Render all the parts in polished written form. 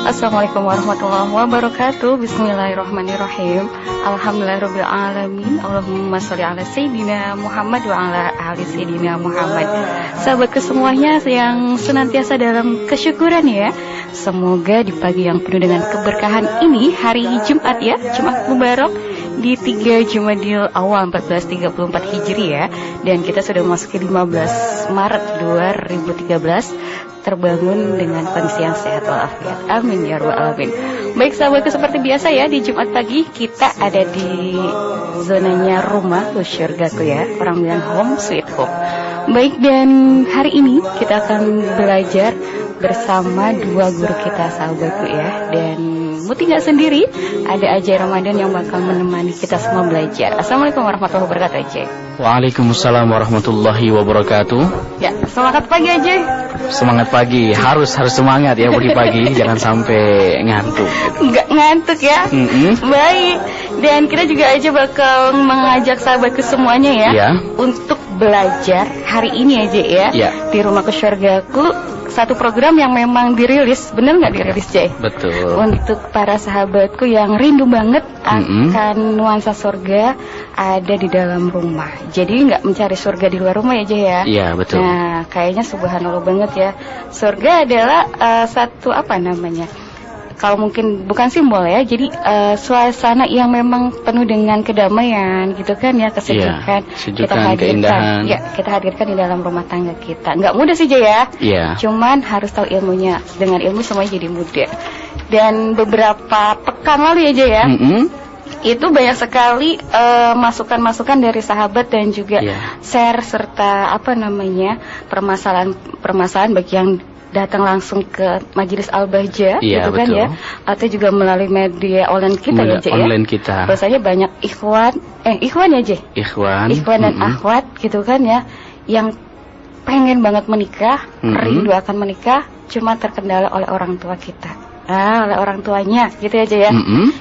Assalamualaikum warahmatullahi wabarakatuh. Bismillahirrahmanirrahim. Alhamdulillahirrabbilalamin. Allahumma sholli ala Sayyidina Muhammad wa ala ali Sayyidina Muhammad. Sahabatku semuanya yang senantiasa dalam kesyukuran ya. Semoga di pagi yang penuh dengan keberkahan ini, hari Jumat ya, Jumat Mubarak di 3 Jumadil Awal 1434 Hijri ya. Dan kita sudah memasuki 15 Maret 2013, terbangun dengan kondisi yang sehat walafiat. Amin ya rabbal alamin. Baik sahabatku, seperti biasa ya, di Jumat pagi kita ada di zonanya rumah ke surgaku ya. Orang bilang home sweet home. Baik, dan hari ini kita akan belajar bersama dua guru kita sahabatku ya. Dan Muti gak sendiri, ada Ajay Ramadan yang bakal menemani kita semua belajar. Assalamualaikum warahmatullahi wabarakatuh Ajay. Waalaikumsalam warahmatullahi wabarakatuh. Ya, semangat pagi Ajay. Semangat pagi, harus semangat ya Budi pagi, jangan sampai ngantuk. Enggak ngantuk ya. Baik, dan kita juga aja bakal mengajak sahabatku semuanya ya, untuk belajar hari ini aja ya, di Rumah ke Surgaku. Satu program yang memang dirilis, bener nggak dirilis Jay? Betul. Untuk para sahabatku yang rindu banget akan nuansa surga ada di dalam rumah. Jadi nggak mencari surga di luar rumah ya Jay ya? Iya betul. Nah kayaknya subhanallah banget ya. Surga adalah satu apa namanya? Kalau mungkin bukan simbol ya, jadi suasana yang memang penuh dengan kedamaian gitu kan ya, kesejukan, kita hadirkan, keindahan. Ya kita hadirkan di dalam rumah tangga kita. Nggak mudah sih Jaya, cuman harus tahu ilmunya. Dengan ilmu semuanya jadi mudah. Dan beberapa pekan lalu ya Jaya, itu banyak sekali masukan-masukan dari sahabat dan juga share serta apa namanya permasalahan bagi yang datang langsung ke Majelis Al-Bahjah gitu kan ya, atau juga melalui media online kita ya Jay online ya. Kita. Biasanya banyak ikhwan ya Jay. Ikhwan dan akhwat gitu kan ya, yang pengen banget menikah, rindu akan menikah, cuma terkendala oleh orang tua kita. Oleh orang tuanya gitu aja ya.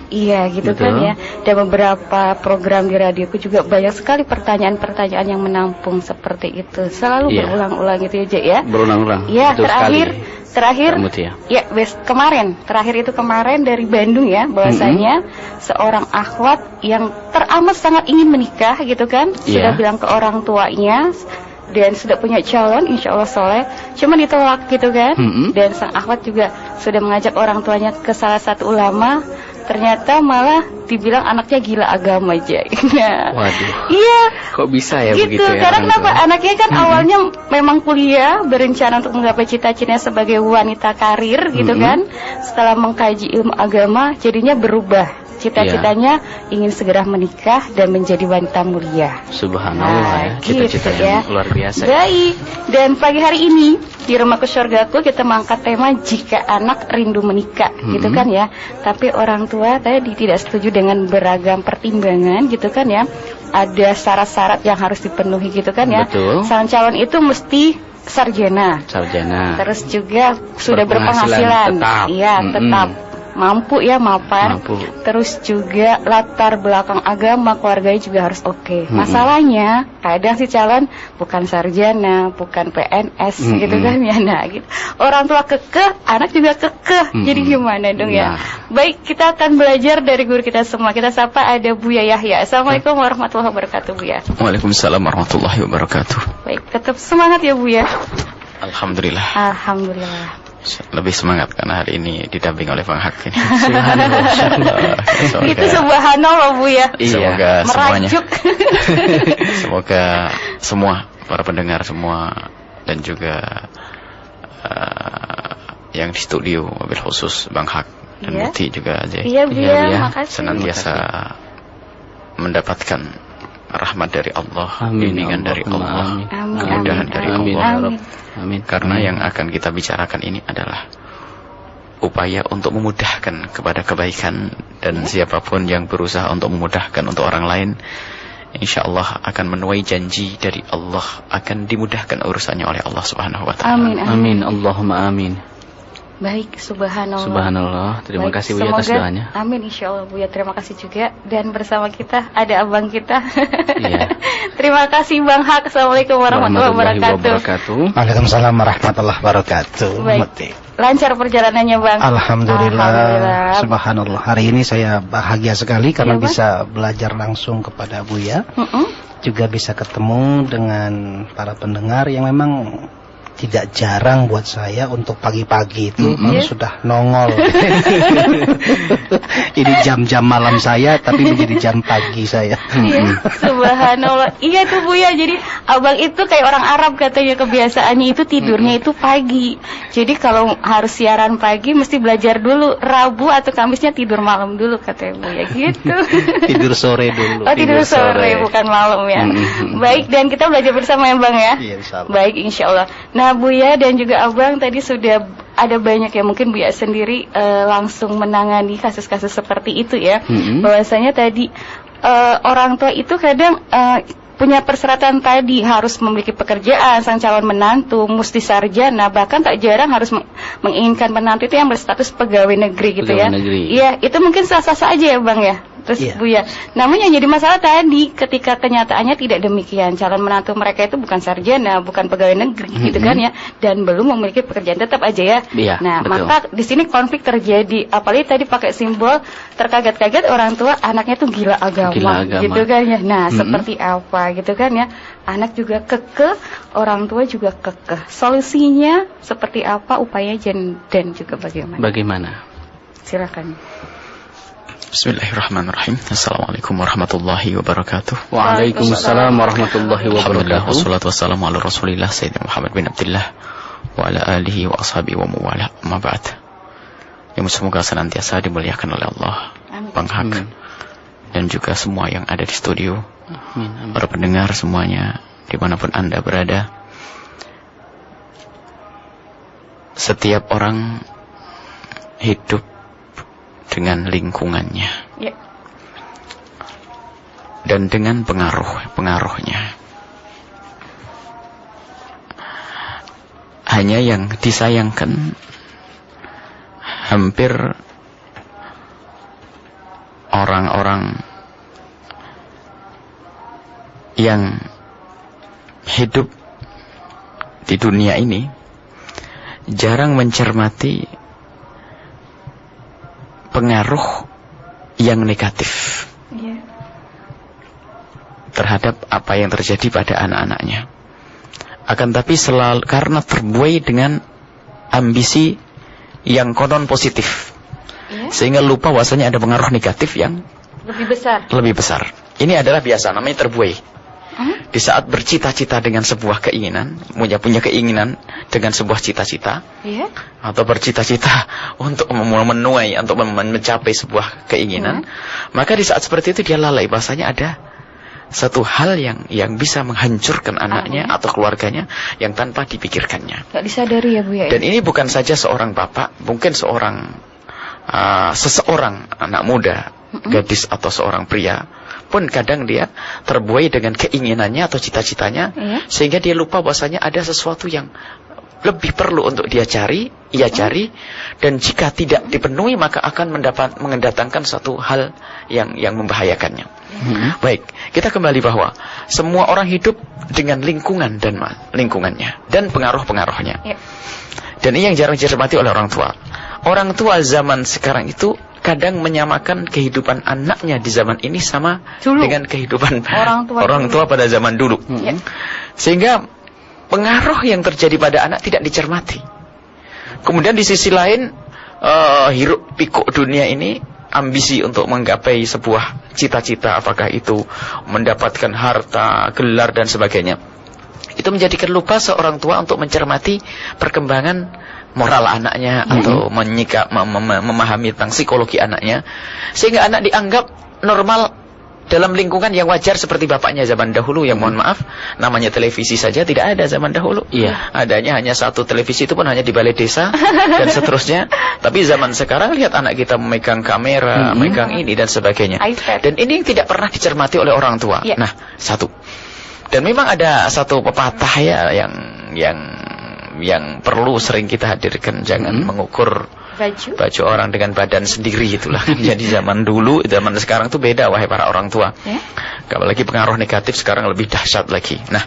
Iya gitu kan ya. Dan beberapa program di radioku juga banyak sekali pertanyaan-pertanyaan yang menampung seperti itu. Selalu berulang-ulang gitu aja ya. Berulang-ulang. Iya, terakhir kemarin dari Bandung ya, bahwasanya seorang akhwat yang teramat sangat ingin menikah gitu kan, sudah bilang ke orang tuanya dan sudah punya calon, insya Allah soleh, cuma ditolak gitu kan. Dan sang akhwat juga sudah mengajak orang tuanya ke salah satu ulama, ternyata malah dibilang anaknya gila agama aja. Waduh. Iya. Kok bisa ya gitu, begitu ya? Karena kenapa? Anaknya kan awalnya memang kuliah, berencana untuk menggapai cita-citanya sebagai wanita karir gitu kan. Setelah mengkaji ilmu agama, jadinya berubah. Cita-citanya ingin segera menikah dan menjadi wanita mulia. Subhanallah ya, cita-cita yang luar biasa. Baik, dan pagi hari ini di Rumah ke Surgaku kita mengangkat tema jika anak rindu menikah gitu kan ya. Tapi orang tua tadi tidak setuju dengan beragam pertimbangan gitu kan ya. Ada syarat-syarat yang harus dipenuhi gitu kan ya. Betul. Sang calon itu mesti sarjana. Terus juga sudah berpenghasilan. Tetap mampu ya, mapan. Terus juga latar belakang agama keluarganya juga harus oke. Masalahnya kadang si calon bukan sarjana, bukan PNS gitu kan ya. Nah gitu, orang tua kekeh, anak juga kekeh. Jadi gimana dong ya? Baik, kita akan belajar dari guru kita semua. Kita sapa ada Buya Yahya. Assalamualaikum warahmatullahi wabarakatuh Buya. Waalaikumsalam warahmatullahi wabarakatuh. Baik, tetap semangat ya Buya. Alhamdulillah. Lebih semangat karena hari ini didamping oleh Bang Hak ini. Itu subhanallah Bu ya. Semoga semuanya. Semoga semua para pendengar semua dan juga yang di studio, mobil khusus Bang Hak dan Muti juga aja. Senantiasa mendapatkan rahmat dari Allah, bimbingan dari Allah, kemudahan dari Allah. Amin. Karena yang akan kita bicarakan ini adalah upaya untuk memudahkan kepada kebaikan, dan siapapun yang berusaha untuk memudahkan untuk orang lain, insya Allah akan menuai janji dari Allah, akan dimudahkan urusannya oleh Allah Subhanahu wa Ta'ala. Amin. Allahumma amin. Baik, subhanallah. Subhanallah. Terima kasih Buya atas doanya. Amin, insyaallah Buya. Terima kasih juga. Dan bersama kita ada abang kita. Iya. Terima kasih Bang Hak. Assalamualaikum warahmatullahi wabarakatuh. Waalaikumsalam warahmatullahi wabarakatuh. Baik. Lancar perjalanannya Bang. Alhamdulillah. Subhanallah. Hari ini saya bahagia sekali karena bisa belajar langsung kepada Buya. Juga bisa ketemu dengan para pendengar yang memang tidak jarang buat saya untuk pagi-pagi itu sudah nongol. Ini jam-jam malam saya tapi menjadi jam pagi saya. Subhanallah. Iya tuh Buya. Jadi abang itu kayak orang Arab katanya, kebiasaannya itu tidurnya itu pagi. Jadi kalau harus siaran pagi mesti belajar dulu. Rabu atau Kamisnya tidur malam dulu katanya Buya gitu. Tidur sore dulu. Oh, tidur sore bukan malam ya. Baik, dan kita belajar bersama ya Bang ya. Iya, insyaallah. Baik, insyaallah. Nah Buya dan juga abang tadi sudah ada banyak ya, mungkin Buya sendiri langsung menangani kasus-kasus seperti itu ya. Bahwasanya tadi orang tua itu kadang punya persyaratan tadi, harus memiliki pekerjaan, sang calon menantu mesti sarjana, bahkan tak jarang harus menginginkan menantu itu yang berstatus pegawai negeri gitu ya. Iya, itu mungkin sah-sah saja ya Bang ya. Terus Buya, namun yang jadi masalah tadi ketika kenyataannya tidak demikian, calon menantu mereka itu bukan sarjana, bukan pegawai negeri gitu kan ya, dan belum memiliki pekerjaan tetap aja ya. Nah, betul. Maka di sini konflik terjadi, apalagi tadi pakai simbol terkaget-kaget orang tua anaknya tuh gila agama. Gitu kan ya. Nah, seperti apa gitu kan ya. Anak juga kekeh, orang tua juga kekeh. Solusinya seperti apa, upaya dan juga bagaimana? Silakan. Bismillahirrahmanirrahim. Assalamualaikum warahmatullahi wabarakatuh. Waalaikumsalam warahmatullahi wabarakatuh. Wassalatu wassalamu ala Rasulillah Sayyidina Muhammad bin Abdullah wa ala alihi wa ashabihi wa mawala. Amma ba'd. Yang semoga senantiasa dimuliakan oleh Allah. Bang Hak dan juga semua yang ada di studio. Para pendengar semuanya dimanapun Anda berada. Setiap orang hidup dengan lingkungannya dan dengan pengaruhnya. Hanya yang disayangkan hampir orang-orang yang hidup di dunia ini jarang mencermati pengaruh yang negatif terhadap apa yang terjadi pada anak-anaknya. Akan tapi selalu karena terbuai dengan ambisi yang konon positif, sehingga lupa bahwasanya ada pengaruh negatif yang lebih besar. Ini adalah biasa, namanya terbuai. Di saat bercita-cita dengan sebuah keinginan, punya keinginan dengan sebuah cita-cita, atau bercita-cita untuk menuai atau mencapai sebuah keinginan, maka di saat seperti itu dia lalai bahasanya ada satu hal yang bisa menghancurkan anaknya atau keluarganya yang tanpa dipikirkannya. Gak disadari ya Bu ya. Dan ini bukan saja seorang bapak, mungkin seseorang anak muda, gadis atau seorang pria pun kadang dia terbuai dengan keinginannya atau cita-citanya, sehingga dia lupa bahwasanya ada sesuatu yang lebih perlu untuk dia cari, dan jika tidak dipenuhi maka akan mendatangkan satu hal yang membahayakannya. Baik, kita kembali bahwa semua orang hidup dengan lingkungan dan lingkungannya dan pengaruh-pengaruhnya. Dan ini yang jarang dicermati oleh orang tua. Orang tua zaman sekarang itu kadang menyamakan kehidupan anaknya di zaman ini sama dengan kehidupan orang tua pada zaman dulu. Sehingga pengaruh yang terjadi pada anak tidak dicermati. Kemudian di sisi lain, hiruk pikuk dunia ini, ambisi untuk menggapai sebuah cita-cita, apakah itu mendapatkan harta, gelar dan sebagainya, itu menjadikan lupa seorang tua untuk mencermati perkembangan moral anaknya atau memahami tentang psikologi anaknya, sehingga anak dianggap normal dalam lingkungan yang wajar seperti bapaknya zaman dahulu yang mohon maaf namanya televisi saja tidak ada zaman dahulu. Adanya hanya satu televisi, itu pun hanya di balai desa dan seterusnya. Tapi zaman sekarang lihat anak kita memegang kamera, memegang ini dan sebagainya. Dan ini yang tidak pernah dicermati oleh orang tua. Nah, satu. Dan memang ada satu pepatah ya yang yang perlu sering kita hadirkan. Jangan mengukur baju orang dengan badan sendiri itulah. Jadi zaman dulu, zaman sekarang tuh beda, wahai para orang tua. Apalagi pengaruh negatif sekarang lebih dahsyat lagi. Nah,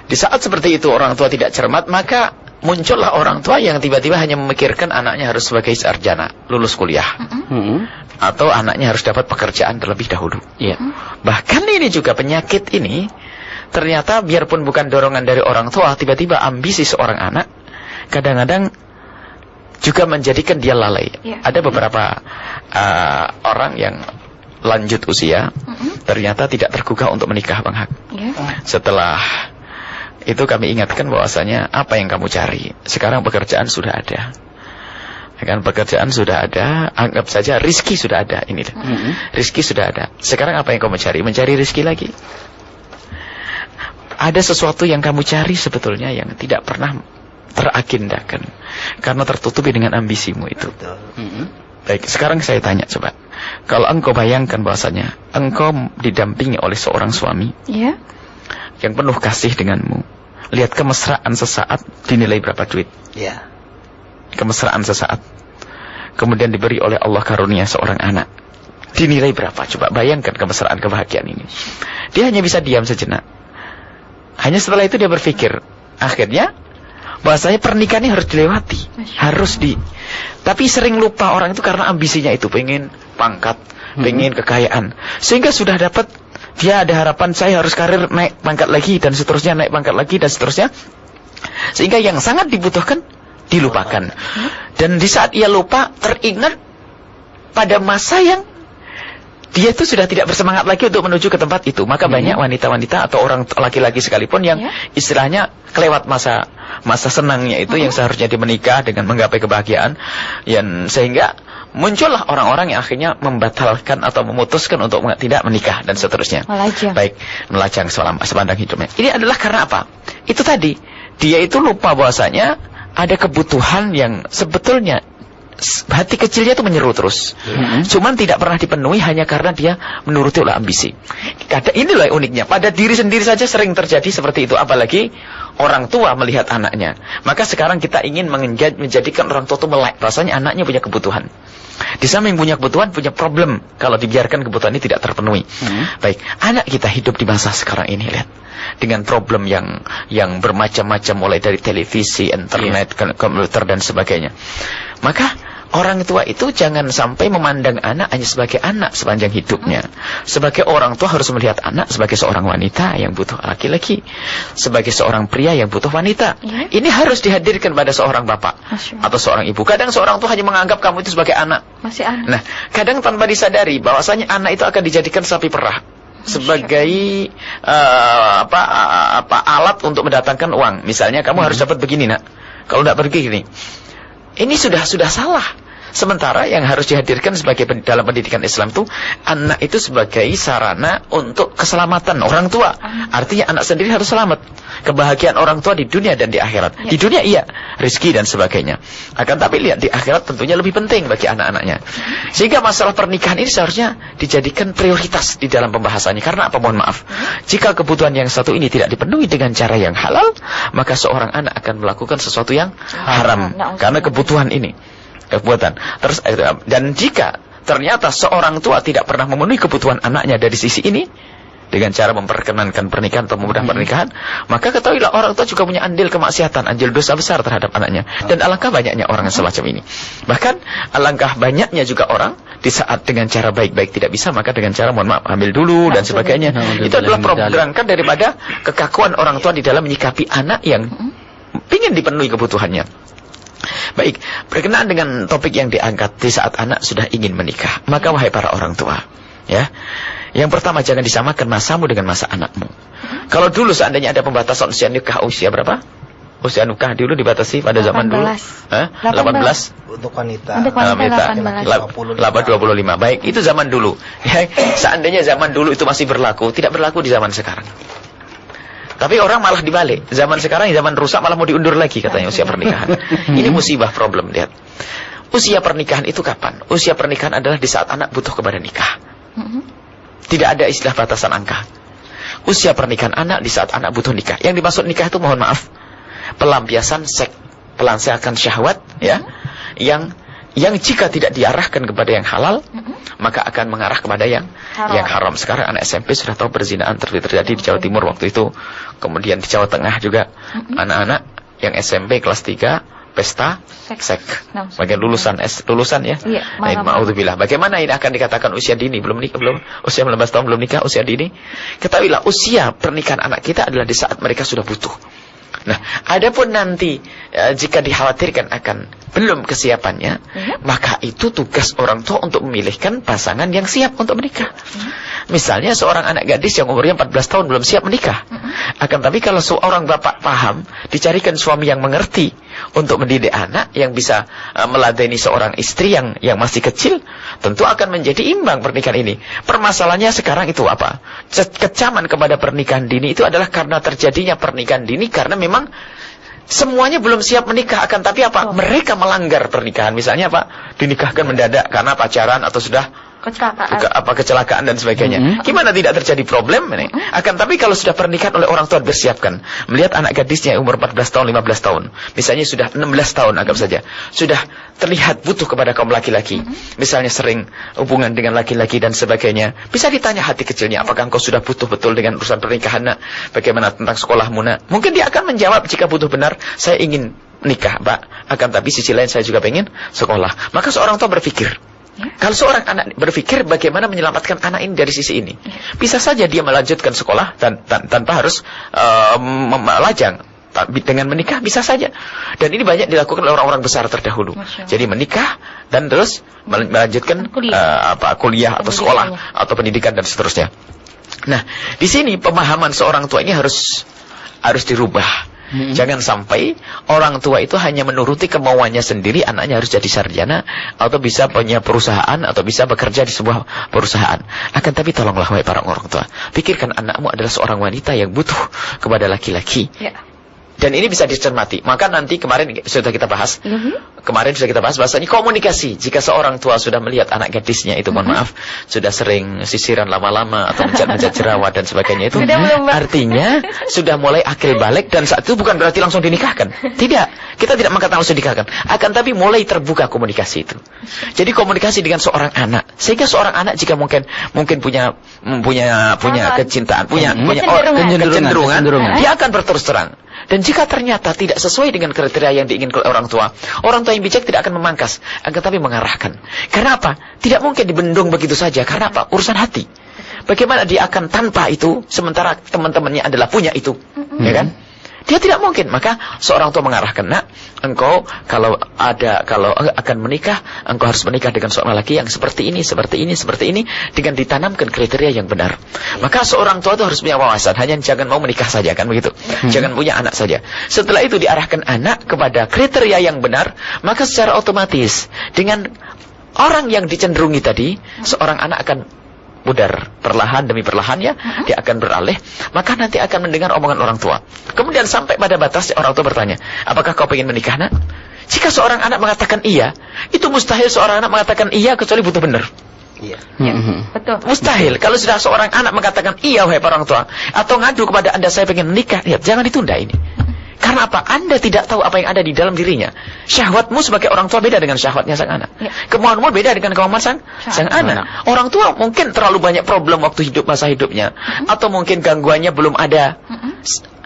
di saat seperti itu orang tua tidak cermat, maka muncullah orang tua yang tiba-tiba hanya memikirkan anaknya harus sebagai sarjana, lulus kuliah. Atau anaknya harus dapat pekerjaan terlebih dahulu. Bahkan ini juga penyakit ini, ternyata biarpun bukan dorongan dari orang tua, tiba-tiba ambisi seorang anak kadang-kadang juga menjadikan dia lalai. Ada beberapa orang yang lanjut usia, ternyata tidak tergugah untuk menikah, Bang Hak. Setelah itu kami ingatkan bahwasanya apa yang kamu cari? Sekarang pekerjaan sudah ada. Kan pekerjaan sudah ada, anggap saja rizki sudah ada ini. Rizki sudah ada. Sekarang apa yang kamu cari? Mencari rizki lagi. Ada sesuatu yang kamu cari sebetulnya yang tidak pernah teragendakan karena tertutupi dengan ambisimu itu. Baik, sekarang saya tanya coba. Kalau engkau bayangkan bahwasanya engkau didampingi oleh seorang suami yang penuh kasih denganmu. Lihat kemesraan sesaat dinilai berapa duit? Kemesraan sesaat. Kemudian diberi oleh Allah karunia seorang anak. Dinilai berapa? Coba bayangkan kemesraan, kebahagiaan ini. Dia hanya bisa diam sejenak. Hanya setelah itu dia berpikir, akhirnya bahwasanya pernikahan ini harus dilewati, tapi sering lupa orang itu karena ambisinya itu, pengen pangkat, pengen kekayaan, sehingga sudah dapat, dia ada harapan saya harus karir naik pangkat lagi dan seterusnya, naik pangkat lagi dan seterusnya, sehingga yang sangat dibutuhkan dilupakan. Dan di saat ia lupa, teringat pada masa yang dia itu sudah tidak bersemangat lagi untuk menuju ke tempat itu. Maka banyak wanita-wanita atau orang laki-laki sekalipun yang istilahnya kelewat masa senangnya itu, yang seharusnya dia menikah dengan menggapai kebahagiaan, sehingga muncullah orang-orang yang akhirnya membatalkan atau memutuskan untuk tidak menikah dan seterusnya. Melajang sepanjang hidupnya. Ini adalah karena apa? Itu tadi, dia itu lupa bahwasanya ada kebutuhan yang sebetulnya hati kecilnya itu menyeru terus. Cuman tidak pernah dipenuhi hanya karena dia menuruti oleh ambisi. Inilah uniknya. Pada diri sendiri saja sering terjadi seperti itu. Apalagi orang tua melihat anaknya. Maka sekarang kita ingin menjadikan orang tua itu melek. Rasanya anaknya punya kebutuhan. Di samping punya kebutuhan, punya problem kalau dibiarkan kebutuhan ini tidak terpenuhi. Baik, anak kita hidup di masa sekarang ini, lihat, dengan problem yang bermacam-macam, mulai dari televisi, internet, komputer dan sebagainya. Maka orang tua itu jangan sampai memandang anak hanya sebagai anak sepanjang hidupnya. Sebagai orang tua harus melihat anak sebagai seorang wanita yang butuh laki-laki, sebagai seorang pria yang butuh wanita. Ini harus dihadirkan pada seorang bapak atau seorang ibu. Kadang seorang tua hanya menganggap kamu itu sebagai anak. Nah, kadang tanpa disadari bahwasanya anak itu akan dijadikan sapi perah sebagai alat untuk mendatangkan uang. Misalnya kamu harus dapat begini, nak. Kalau tidak begini, ini sudah salah. Sementara yang harus dihadirkan sebagai dalam pendidikan Islam itu, anak itu sebagai sarana untuk keselamatan orang tua. Artinya anak sendiri harus selamat. Kebahagiaan orang tua di dunia dan di akhirat. Di dunia iya, rezeki dan sebagainya. Akan tapi lihat di akhirat tentunya lebih penting bagi anak-anaknya. Sehingga masalah pernikahan ini seharusnya dijadikan prioritas di dalam pembahasannya. Karena apa? Mohon maaf. Jika kebutuhan yang satu ini tidak dipenuhi dengan cara yang halal, maka seorang anak akan melakukan sesuatu yang haram. Karena kebutuhan ini. Dan jika ternyata seorang tua tidak pernah memenuhi kebutuhan anaknya dari sisi ini dengan cara memperkenankan pernikahan atau memudah pernikahan, maka ketahuilah orang tua juga punya andil kemaksiatan, andil dosa besar terhadap anaknya. Dan alangkah banyaknya orang yang semacam ini. Bahkan alangkah banyaknya juga orang di saat dengan cara baik-baik tidak bisa, maka dengan cara mohon maaf hamil dulu dan sebagainya. Itu adalah berangkat daripada kekakuan orang tua di dalam menyikapi anak yang ingin dipenuhi kebutuhannya. Baik, berkenaan dengan topik yang diangkat di saat anak sudah ingin menikah, maka wahai para orang tua, ya, yang pertama jangan disamakan masamu dengan masa anakmu. Kalau dulu seandainya ada pembatasan usia nikah, usia berapa? Usia nikah dulu dibatasi pada zaman dulu 18 untuk wanita. Untuk wanita 25. Baik, itu zaman dulu. Ya, seandainya zaman dulu itu masih berlaku, tidak berlaku di zaman sekarang. Tapi orang malah dibalik. Zaman sekarang, zaman rusak malah mau diundur lagi katanya usia pernikahan. Ini musibah, problem, lihat. Usia pernikahan itu kapan? Usia pernikahan adalah di saat anak butuh kepada nikah. Tidak ada istilah batasan angka. Usia pernikahan anak di saat anak butuh nikah. Yang dimaksud nikah itu mohon maaf, pelampiasan seks, pelampiasan syahwat ya, yang jika tidak diarahkan kepada yang halal, maka akan mengarah kepada yang haram. Sekarang anak SMP sudah tahu perzinaan terjadi di Jawa Timur waktu itu. Kemudian di Jawa Tengah juga anak-anak yang SMP kelas 3 pesta seks. Bagian lulusan ya. Ma'udzubillah. Bagaimana ini akan dikatakan usia dini, belum usia 19 tahun belum nikah, usia dini? Ketahuilah usia pernikahan anak kita adalah di saat mereka sudah butuh. Nah, adapun nanti jika dikhawatirkan akan belum kesiapannya, maka itu tugas orang tua untuk memilihkan pasangan yang siap untuk menikah. Misalnya seorang anak gadis yang umurnya 14 tahun belum siap menikah. Akan tapi kalau seorang bapak paham, dicarikan suami yang mengerti untuk mendidik anak, yang bisa meladeni seorang istri yang masih kecil, tentu akan menjadi imbang pernikahan ini. Permasalahannya sekarang itu apa? Kecaman kepada pernikahan dini itu adalah karena terjadinya pernikahan dini karena memang semuanya belum siap menikah, akan tapi apa? Mereka melanggar pernikahan. Misalnya apa? Dinikahkan mendadak karena pacaran atau sudah kecelakaan dan sebagainya. Gimana tidak terjadi problem ini? Akan tapi kalau sudah pernikahan oleh orang tua bersiapkan, melihat anak gadisnya umur 14 tahun, 15 tahun, misalnya sudah 16 tahun anggap saja, sudah terlihat butuh kepada kaum laki-laki, misalnya sering hubungan dengan laki-laki dan sebagainya, bisa ditanya hati kecilnya, apakah engkau sudah butuh betul dengan urusan pernikahan nak? Bagaimana tentang sekolahmu nak? Mungkin dia akan menjawab jika butuh benar, saya ingin nikah Pak, akan tapi sisi lain saya juga pengen sekolah. Maka seorang tua berpikir, kalau seorang anak berpikir bagaimana menyelamatkan anak ini dari sisi ini, bisa saja dia melanjutkan sekolah dan tanpa harus melajang. Dengan menikah bisa saja. Dan ini banyak dilakukan oleh orang-orang besar terdahulu. Jadi menikah dan terus melanjutkan kuliah atau sekolah atau pendidikan dan seterusnya. Nah, di sini pemahaman seorang tua ini harus dirubah. Jangan sampai orang tua itu hanya menuruti kemauannya sendiri, anaknya harus jadi sarjana atau bisa punya perusahaan atau bisa bekerja di sebuah perusahaan. Akan tapi tolonglah wahai para orang tua, pikirkan anakmu adalah seorang wanita yang butuh kepada laki-laki. Dan ini bisa dicermati. Maka nanti kemarin sudah kita bahas. Bahasanya komunikasi. Jika seorang tua sudah melihat anak gadisnya itu, mohon maaf, sudah sering sisiran lama-lama atau mencat-mencat jerawat dan sebagainya itu, artinya sudah mulai akil balik, dan saat itu bukan berarti langsung dinikahkan. Tidak. Kita tidak mengatakan langsung dinikahkan. Akan tapi mulai terbuka komunikasi itu. Jadi komunikasi dengan seorang anak, sehingga seorang anak jika mungkin punya kecintaan, punya kecenderungan, dia akan berterus terang. Dan jika ternyata tidak sesuai dengan kriteria yang diinginkan oleh orang tua yang bijak tidak akan memangkas, akan tapi mengarahkan. Karena apa? Tidak mungkin dibendung begitu saja. Karena apa? Urusan hati. Bagaimana dia akan tanpa itu, sementara teman-temannya adalah punya itu, ya kan? Dia tidak mungkin. Maka seorang tua mengarahkan, nak, engkau kalau akan menikah, engkau harus menikah dengan seorang laki yang seperti ini, dengan ditanamkan kriteria yang benar. Maka seorang tua itu harus punya wawasan, hanya jangan mau menikah saja, kan begitu. Jangan punya anak saja. Setelah itu diarahkan anak kepada kriteria yang benar, maka secara otomatis dengan orang yang dicenderungi tadi, seorang anak akan pudar perlahan demi perlahan ya, dia akan beralih, maka nanti akan mendengar omongan orang tua. Kemudian sampai pada batas orang tua bertanya, apakah kau ingin menikah nak? Jika seorang anak mengatakan iya, itu mustahil seorang anak mengatakan iya kecuali butuh benar. Betul. Mustahil. Kalau sudah seorang anak mengatakan iya wahai orang tua, atau ngadu kepada Anda saya pengen menikah, lihat, jangan ditunda ini. Karena apa? Anda tidak tahu apa yang ada di dalam dirinya. Syahwatmu sebagai orang tua beda dengan syahwatnya sang anak. Kemauanmu beda dengan kemauan sang anak. Orang tua mungkin terlalu banyak problem waktu masa hidupnya. Atau mungkin gangguannya belum ada.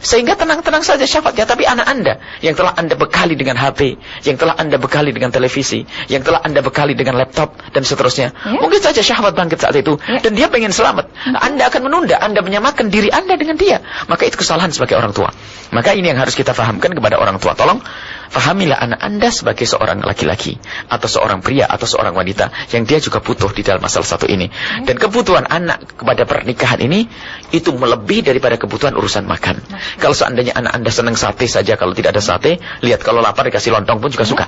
Sehingga tenang-tenang saja syahwatnya. Tapi anak Anda yang telah Anda bekali dengan HP, yang telah Anda bekali dengan televisi, yang telah Anda bekali dengan laptop dan seterusnya, mungkin saja syahwat bangkit saat itu, dan dia pengen selamat. Anda akan menunda, Anda menyamakan diri Anda dengan dia. Maka itu kesalahan sebagai orang tua. Maka ini yang harus kita fahamkan kepada orang tua. Tolong fahamilah anak Anda sebagai seorang laki-laki atau seorang pria atau seorang wanita yang dia juga butuh di dalam masalah satu ini. Dan kebutuhan anak kepada pernikahan ini itu melebihi daripada kebutuhan urusan makan. Kalau seandainya anak Anda senang sate saja, kalau tidak ada sate, lihat kalau lapar dikasih lontong pun juga suka.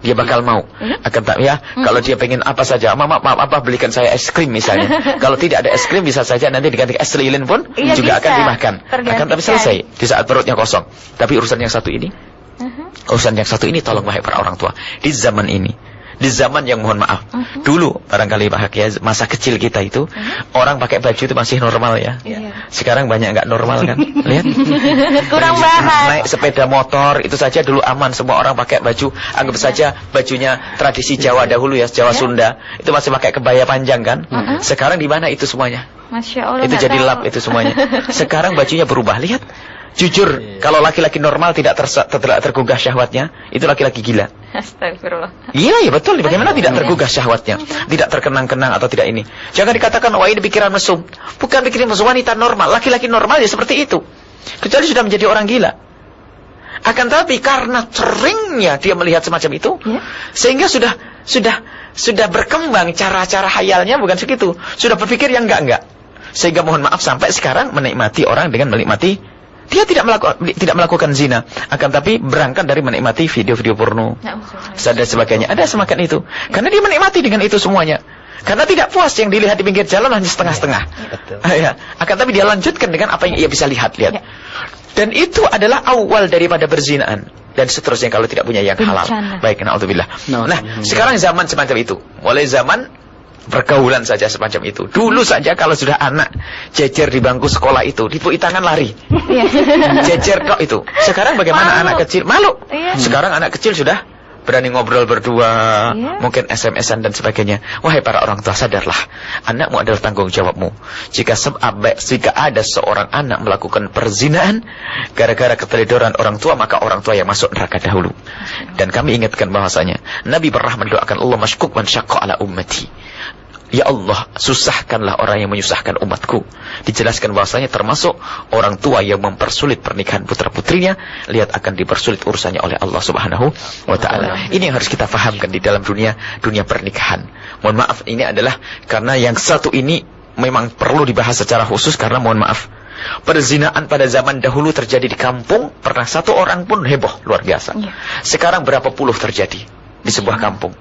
Dia bakal mau. Akan tak ya, kalau dia pengen apa saja, mama apa belikan saya es krim misalnya. Kalau tidak ada es krim bisa saja nanti diganti es lilin pun juga akan dimakan. Akan tapi selesai di saat perutnya kosong. Tapi urusan yang satu ini tolong wahai para orang tua di zaman ini, Di zaman yang mohon maaf, dulu barangkali Pak Hakia, masa kecil kita itu orang pakai baju itu masih normal ya. Sekarang banyak nggak normal kan? Lihat. Kurang bahan. Naik sepeda motor itu saja dulu aman, semua orang pakai baju. Anggap saja bajunya tradisi Jawa dahulu ya, Jawa Sunda. Itu masih pakai kebaya panjang kan? Sekarang di mana itu semuanya? Masya Allah. Itu jadi lap itu semuanya. Sekarang bajunya berubah. Lihat. Jujur, kalau laki-laki normal tidak tergugah syahwatnya, itu laki-laki gila. Astagfirullah. Iya, ya betul. Bagaimana tidak tergugah syahwatnya? Tidak terkenang-kenang atau tidak ini? Jangan dikatakan, wah ini pikiran mesum. Bukan pikiran mesum, wanita normal. Laki-laki normal ya seperti itu. Kecuali sudah menjadi orang gila. Akan tapi karena seringnya dia melihat semacam itu, sehingga sudah berkembang cara-cara hayalnya bukan segitu. Sudah berpikir yang enggak. Sehingga mohon maaf sampai sekarang menikmati orang dengan menikmati. Dia tidak melakukan zina, akan tapi berangkat dari menikmati video-video porno, dan sebagainya. Ada semacam itu, karena dia menikmati dengan itu semuanya. Karena tidak puas yang dilihat di pinggir jalan hanya setengah-setengah. Ya. Akan tapi dia lanjutkan dengan apa yang ia bisa lihat. Dan itu adalah awal daripada berzinaan dan seterusnya kalau tidak punya yang halal. Baik, na'udzubillah. Nah, sekarang zaman semacam itu, mulai zaman pergaulan saja semacam itu. Dulu saja kalau sudah anak jejer di bangku sekolah itu, dipui tangan lari. Jejer kok itu. Sekarang bagaimana anak kecil? Malu. Sekarang anak kecil sudah berani ngobrol berdua, mungkin SMS-an dan sebagainya. Wahai para orang tua, sadarlah, anakmu adalah tanggung jawabmu. Jika ada seorang anak melakukan perzinaan gara-gara keteledoran orang tua, maka orang tua yang masuk neraka dahulu. Dan kami ingatkan bahwasanya Nabi pernah mendoakan, Allah masyquk man syaqqa ala ummati. Ya Allah, susahkanlah orang yang menyusahkan umatku. Dijelaskan bahwasanya termasuk orang tua yang mempersulit pernikahan putra-putrinya, lihat akan dipersulit urusannya oleh Allah Subhanahu wa taala. Ini yang harus kita fahamkan di dalam dunia pernikahan. Mohon maaf, ini adalah karena yang satu ini memang perlu dibahas secara khusus karena mohon maaf, perzinaan pada zaman dahulu terjadi di kampung, pernah satu orang pun heboh luar biasa. Sekarang berapa puluh terjadi di sebuah kampung.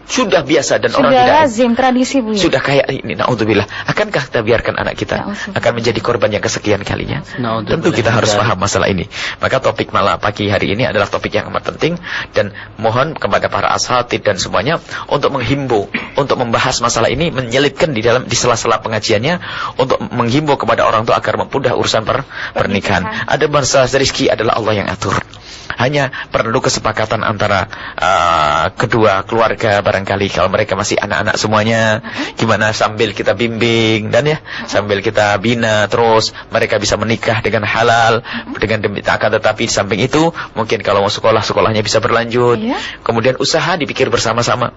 Sudah biasa dan orang tidak lazim tradisi Bu. Sudah kayak ini, naudzubillah. Akankah kita biarkan anak kita akan menjadi korban yang kesekian kalinya? Tentu kita harus paham masalah ini. Maka topik malam pagi hari ini adalah topik yang amat penting, dan mohon kepada para asatidz dan semuanya untuk menghimbau, untuk membahas masalah ini, menyelipkan di sela-sela pengajiannya untuk menghimbau kepada orang tua agar mempermudah urusan pernikahan. Ada masalah rezeki adalah Allah yang atur. Hanya perlu kesepakatan antara kedua keluarga, barangkali kalau mereka masih anak-anak semuanya, gimana sambil kita bimbing dan sambil kita bina terus mereka bisa menikah dengan halal, dengan akan tetapi di samping itu mungkin kalau mau sekolahnya bisa berlanjut, kemudian usaha dipikir bersama-sama.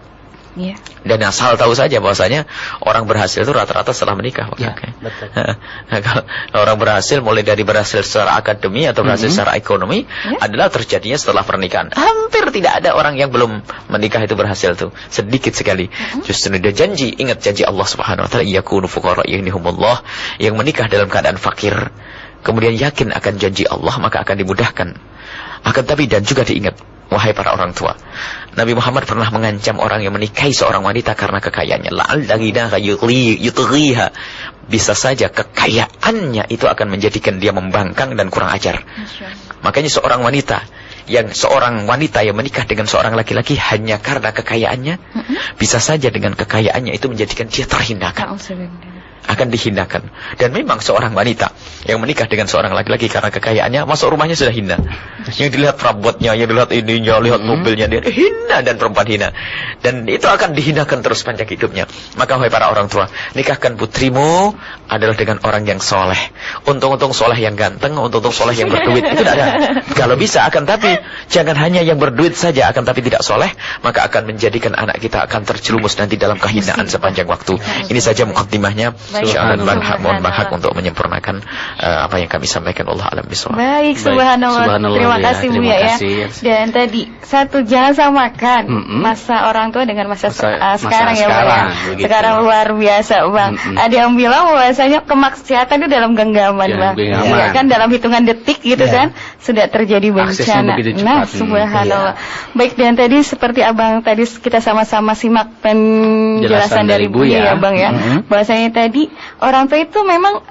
Dan asal tahu saja bahwasanya orang berhasil itu rata-rata setelah menikah. Betul. Kalau orang berhasil, mulai dari berhasil secara akademi atau berhasil secara ekonomi, adalah terjadinya setelah pernikahan. Hampir tidak ada orang yang belum menikah itu berhasil tuh, sedikit sekali. Justru dia janji, ingat janji Allah Subhanahu wa taala, yakunu fuqara yahnihumullah, yang menikah dalam keadaan fakir, kemudian yakin akan janji Allah, maka akan dimudahkan. Akan tapi dan juga diingat, wahai para orang tua, Nabi Muhammad pernah mengancam orang yang menikahi seorang wanita karena kekayaannya. Bisa saja kekayaannya itu akan menjadikan dia membangkang dan kurang ajar. Makanya seorang wanita yang menikah dengan seorang laki-laki hanya karena kekayaannya, bisa saja dengan kekayaannya itu menjadikan dia terhinakan. Akan dihinakan. Dan memang seorang wanita yang menikah dengan seorang laki-laki karena kekayaannya, masuk rumahnya sudah hina. Yang dilihat perabotnya, yang dilihat ininya, lihat mobilnya, dia hina dan perempuan hina. Dan itu akan dihinakan terus panjang hidupnya. Maka wahai para orang tua, nikahkan putrimu adalah dengan orang yang soleh. Untung-untung soleh yang ganteng, untung-untung soleh yang berduit. Itu tidak ada. Kalau bisa, akan tapi jangan hanya yang berduit saja, akan tapi tidak soleh, maka akan menjadikan anak kita akan terjerumus nanti dalam kehinaan sepanjang waktu. Ini saja mukaddimahnya. Insyaallah mohon bahak untuk menyempurnakan apa yang kami sampaikan. Allah alam bisawab. Baik, subhanallah. Terima kasih Bu ya. Dan tadi jangan samakan masa orang tua dengan masa sekarang ya Bu ya. Sekarang luar biasa Bang. Ada yang bilang bahwasanya kemaksiatan itu dalam genggaman Bang. Ya kan dalam hitungan detik gitu kan sudah terjadi bencana. Nah, subhanallah. Baik, dan tadi seperti Abang tadi kita sama-sama simak penjelasan dari Bu ya Bang ya. Bahwasanya tadi orang tua itu memang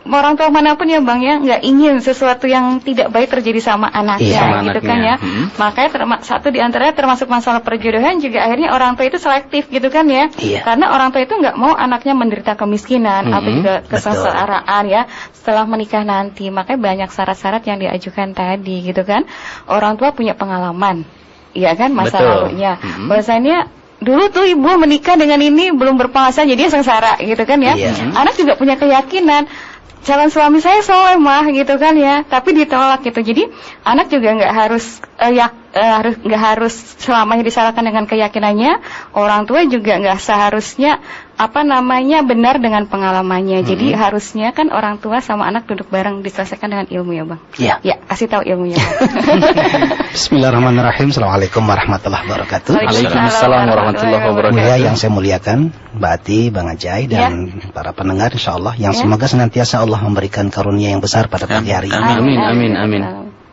orang tua manapun ya Bang ya nggak ingin sesuatu yang tidak baik terjadi sama anaknya, gitu kan ya. Makanya satu di antaranya termasuk masalah perjodohan juga akhirnya orang tua itu selektif gitu kan ya. Karena orang tua itu nggak mau anaknya menderita kemiskinan atau juga kesengsaraan ya setelah menikah nanti. Makanya banyak syarat-syarat yang diajukan tadi gitu kan. Orang tua punya pengalaman, ya kan, masa lalunya. Bahwasanya dulu tuh ibu menikah dengan ini belum berpenghasilan jadi sengsara gitu kan ya. Anak juga punya keyakinan calon suami saya soleh mah gitu kan ya, tapi ditolak gitu. Jadi anak juga nggak harus nggak harus selamanya disalahkan dengan keyakinannya. Orang tua juga nggak seharusnya benar dengan pengalamannya. Jadi harusnya kan orang tua sama anak duduk bareng diselesaikan dengan ilmu ya Bang. Ya, kasih tahu ilmunya. Bismillahirrahmanirrahim. Assalamualaikum warahmatullahi wabarakatuh. Waalaikumsalam warahmatullahi wabarakatuh. Ya, yang saya muliakan Mbak Ati, Bang Ajai dan para pendengar insyaallah yang semoga senantiasa Allah memberikan karunia yang besar pada pagi hari ini. Amin.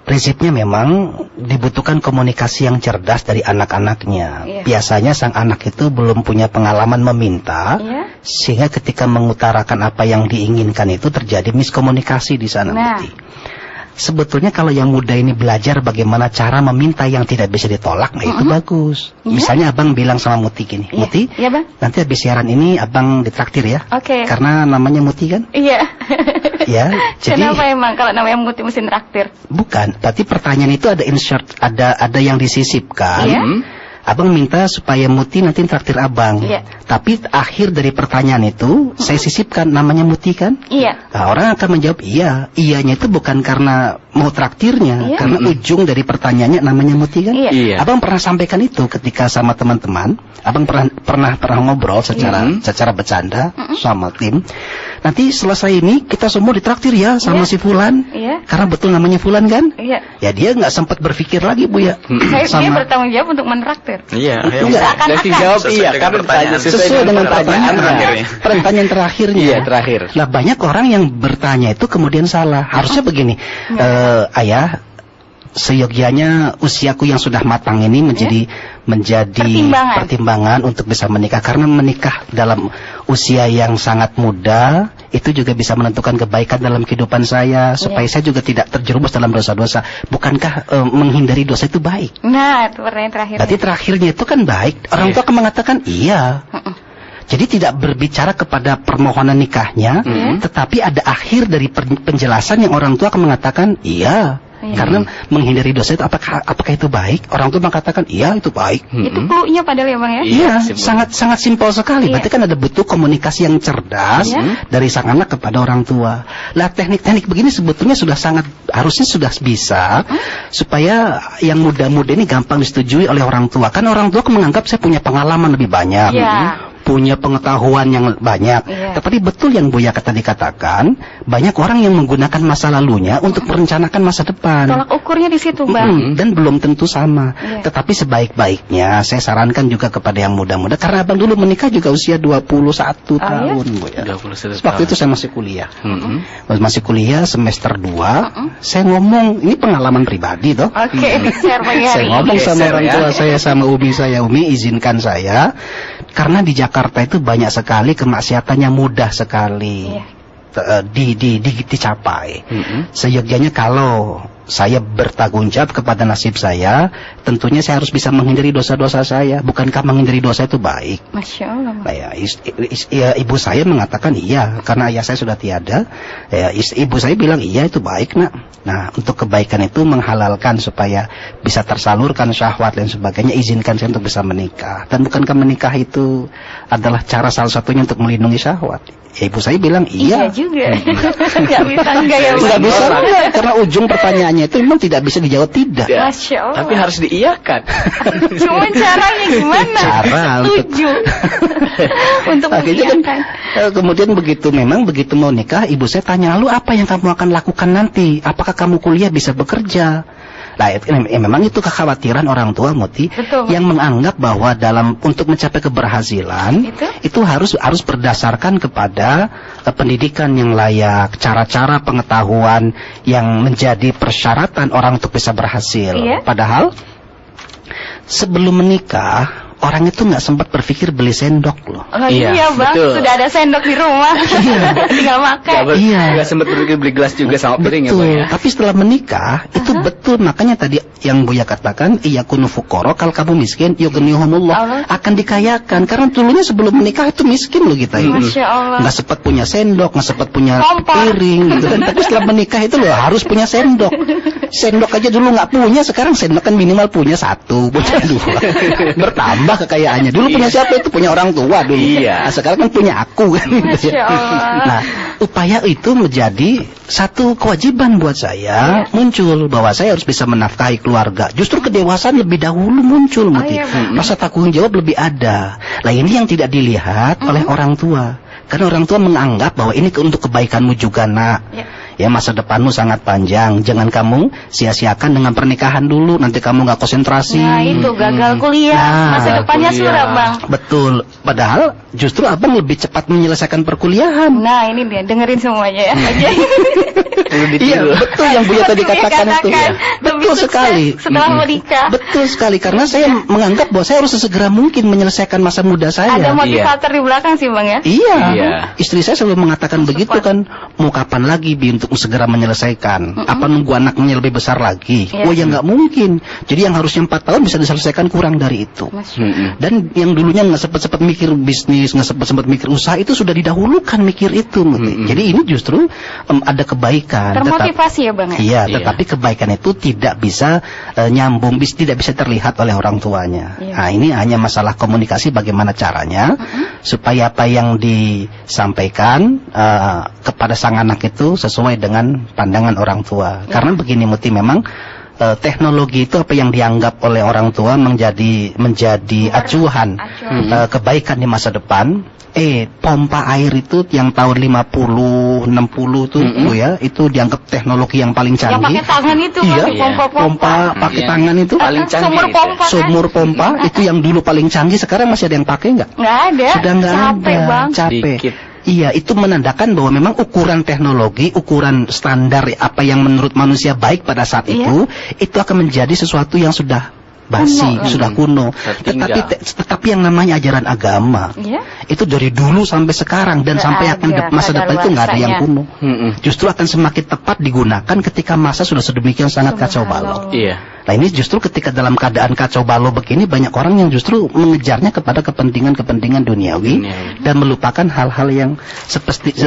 Prinsipnya memang dibutuhkan komunikasi yang cerdas dari anak-anaknya. Biasanya sang anak itu belum punya pengalaman meminta, sehingga ketika mengutarakan apa yang diinginkan itu terjadi miskomunikasi di sana. Sebetulnya kalau yang muda ini belajar bagaimana cara meminta yang tidak bisa ditolak, itu bagus. Misalnya abang bilang sama Muti gini, Muti, nanti habis siaran ini abang ditraktir ya. Karena namanya Muti kan? Ya, jadi kenapa emang kalau namanya Muti mesti traktir? Bukan, berarti pertanyaan itu ada insert, ada yang disisipkan. Abang minta supaya Muti nanti traktir abang. Tapi akhir dari pertanyaan itu saya sisipkan namanya Muti kan? Nah, orang akan menjawab iya. Iyanya itu bukan karena mau traktirnya, karena ujung dari pertanyaannya namanya Muti kan? Abang pernah sampaikan itu ketika sama teman-teman. Abang pernah ngobrol secara bercanda sama tim. Nanti selesai ini kita semua ditraktir ya sama si Fulan. Karena betul namanya Fulan kan? Ya dia nggak sempat berfikir lagi Bu ya. Dia bertanggung jawab untuk mentraktir. Dan dijawab karena sesuai dengan pertanyaan terakhirnya. Terakhir. Nah, banyak orang yang bertanya itu kemudian salah. Harusnya begini, ayah, seyogyanya usiaku yang sudah matang ini menjadi pertimbangan untuk bisa menikah, karena menikah dalam usia yang sangat muda itu juga bisa menentukan kebaikan dalam kehidupan saya, supaya saya juga tidak terjerumus dalam dosa-dosa. Bukankah menghindari dosa itu baik? Nah, itu pertanyaan terakhir. Berarti terakhirnya itu kan baik. Orang tua akan mengatakan iya. Jadi tidak berbicara kepada permohonan nikahnya, tetapi ada akhir dari penjelasan yang orang tua akan mengatakan iya. Karena menghindari dosa itu apakah itu baik? Orang tua mengatakan iya itu baik. Itu clue-nya padahal ya Bang ya? Iya, sangat simpel sekali. Berarti kan ada butuh komunikasi yang cerdas dari sang anak kepada orang tua. Lah teknik-teknik begini sebetulnya harusnya sudah bisa supaya yang muda-muda ini gampang disetujui oleh orang tua. Kan orang tua menganggap saya punya pengalaman lebih banyak. Punya pengetahuan yang banyak. Tetapi betul yang Buya tadi katakan, banyak orang yang menggunakan masa lalunya untuk merencanakan masa depan. Tolak ukurnya di situ, Bang. Dan belum tentu sama. Tetapi sebaik-baiknya saya sarankan juga kepada yang muda-muda, karena abang dulu menikah juga usia 21 tahun, Buya. Waktu itu saya masih kuliah. Masih kuliah semester 2, saya ngomong, ini pengalaman pribadi toh. Saya ngomong sama orang tua saya, sama Umi saya, Umi izinkan saya, karena di Jakarta itu banyak sekali kemaksiatan yang mudah sekali dicapai. Seyogyanya kalau saya bertanggung jawab kepada nasib saya, tentunya saya harus bisa menghindari dosa-dosa saya. Bukankah menghindari dosa itu baik? Masya Allah. Nah, ibu saya mengatakan iya, karena ayah saya sudah tiada. Ibu saya bilang iya itu baik nak. Nah, untuk kebaikan itu menghalalkan supaya bisa tersalurkan syahwat dan sebagainya, izinkan saya untuk bisa menikah. Dan bukankah menikah itu adalah cara salah satunya untuk melindungi syahwat? Ibu saya bilang iya. Iya juga. Gak bisa enggak ya? Gak bisa enggak, karena ujung pertanyaannya itu memang tidak bisa dijawab tidak. Masya Allah. Tapi harus diiyakan. Cuma caranya gimana? Cara untuk mengiyakan. Kemudian begitu mau nikah, ibu saya tanya, lalu apa yang kamu akan lakukan nanti? Apakah kamu kuliah bisa bekerja? Nah, memang itu kekhawatiran orang tua, Muti, yang menganggap bahwa untuk mencapai keberhasilan itu harus berdasarkan kepada pendidikan yang layak, cara-cara pengetahuan yang menjadi persyaratan orang untuk bisa berhasil. Padahal sebelum menikah, orang itu nggak sempat berpikir beli sendok loh. Oh, iya Bang, betul. Sudah ada sendok di rumah. Tinggal makan. Nggak sempat berpikir beli gelas juga sama piring betul. Ya Bang ya. Tapi setelah menikah itu betul, makanya tadi yang Buya katakan, iyakunu fuqara, kalau kamu miskin yughnihumullah, akan dikayakan. Karena dulunya sebelum menikah itu miskin loh kita ini. Masya Allah. Nggak sempat punya sendok, nggak sempat punya piring gitu kan. Tapi setelah menikah itu loh harus punya sendok. Sendok aja dulu nggak punya, sekarang sendok kan minimal punya 1, punya 2. Bertambah kekayaannya. Dulu punya siapa itu? Punya orang tua dulu. Nah, sekarang kan punya aku kan. Gitu ya. Nah, upaya itu menjadi satu kewajiban buat saya muncul bahwa saya harus bisa menafkahi keluarga. Justru kedewasaan lebih dahulu muncul, Muti. Rasa tanggung jawab lebih ada. Nah, ini yang tidak dilihat oleh orang tua. Karena orang tua menganggap bahwa ini untuk kebaikanmu juga, nak. Ya, masa depanmu sangat panjang. Jangan kamu sia-siakan dengan pernikahan dulu. Nanti kamu nggak konsentrasi. Nah, itu gagal kuliah. Masa depannya suram, Bang. Betul. Padahal justru abang lebih cepat menyelesaikan perkuliahan. Nah, ini dia. Dengerin semuanya ya. Iya, betul yang Buya tadi katakan itu. Betul sekali. Setelah menikah. Betul sekali. Karena saya menganggap bahwa saya harus sesegera mungkin menyelesaikan masa muda saya. Ada motivator di belakang sih, Bang ya. Iya. Istri saya selalu mengatakan begitu kan. Mau kapan lagi Bi untuk segera menyelesaikan? Apa nunggu anaknya lebih besar lagi? Oh ya nggak mungkin. Jadi yang harusnya 4 tahun bisa diselesaikan kurang dari itu. Dan yang dulunya nggak sempat mikir bisnis, nggak sempat mikir usaha, itu sudah didahulukan mikir itu. Jadi ini justru ada kebaikan. Termotivasi ya Bang ya? Iya, tetapi kebaikan itu tidak bisa nyambung, tidak bisa terlihat oleh orang tuanya. Nah, ini hanya masalah komunikasi, bagaimana caranya supaya apa yang disampaikan kepada sang anak itu sesuai dengan pandangan orang tua. Karena begini Muti, memang teknologi itu apa yang dianggap oleh orang tua menjadi acuan kebaikan di masa depan. Pompa air itu yang tahun 50, 60 tuh ya, itu dianggap teknologi yang paling canggih. Yang pakai tangan itu pompa pakai tangan itu paling canggih. Sumur pompa itu yang dulu paling canggih, sekarang masih ada yang pakai nggak? Nggak ada. Sudah nggak ada. Bang. Capek. Iya, itu menandakan bahwa memang ukuran teknologi, ukuran standar apa yang menurut manusia baik pada saat itu akan menjadi sesuatu yang sudah basi, sudah kuno. Tetapi yang namanya ajaran agama itu dari dulu sampai sekarang dan sampai akan masa depan itu nggak ada yang kuno. Justru akan semakin tepat digunakan ketika masa sudah sedemikian sangat kacau balau. Nah, ini justru ketika dalam keadaan kacau balau begini, banyak orang yang justru mengejarnya kepada kepentingan duniawi dan melupakan hal-hal yang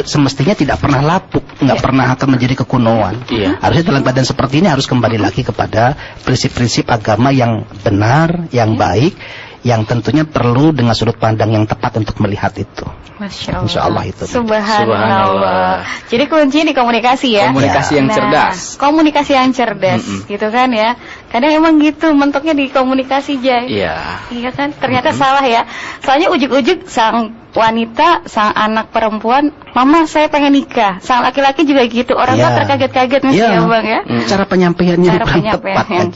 semestinya tidak pernah lapuk, nggak pernah akan menjadi kekunoan. Harusnya dalam keadaan seperti ini harus kembali lagi kepada prinsip-prinsip agama yang benar, yang baik, yang tentunya perlu dengan sudut pandang yang tepat untuk melihat itu. Masya Allah. Insya Allah itu. Subhanallah. Jadi kuncinya di komunikasi ya. Komunikasi yang cerdas. Komunikasi yang cerdas, gitu kan ya. Kadang emang gitu, mentoknya di komunikasi Jay. Iya kan. Ternyata salah ya. Soalnya ujuk-ujuk sang wanita, sang anak perempuan, mama saya pengen nikah. Sang laki-laki juga gitu. Orang tua terkaget-kaget mesti ya Bang ya. Cara penyampaiannya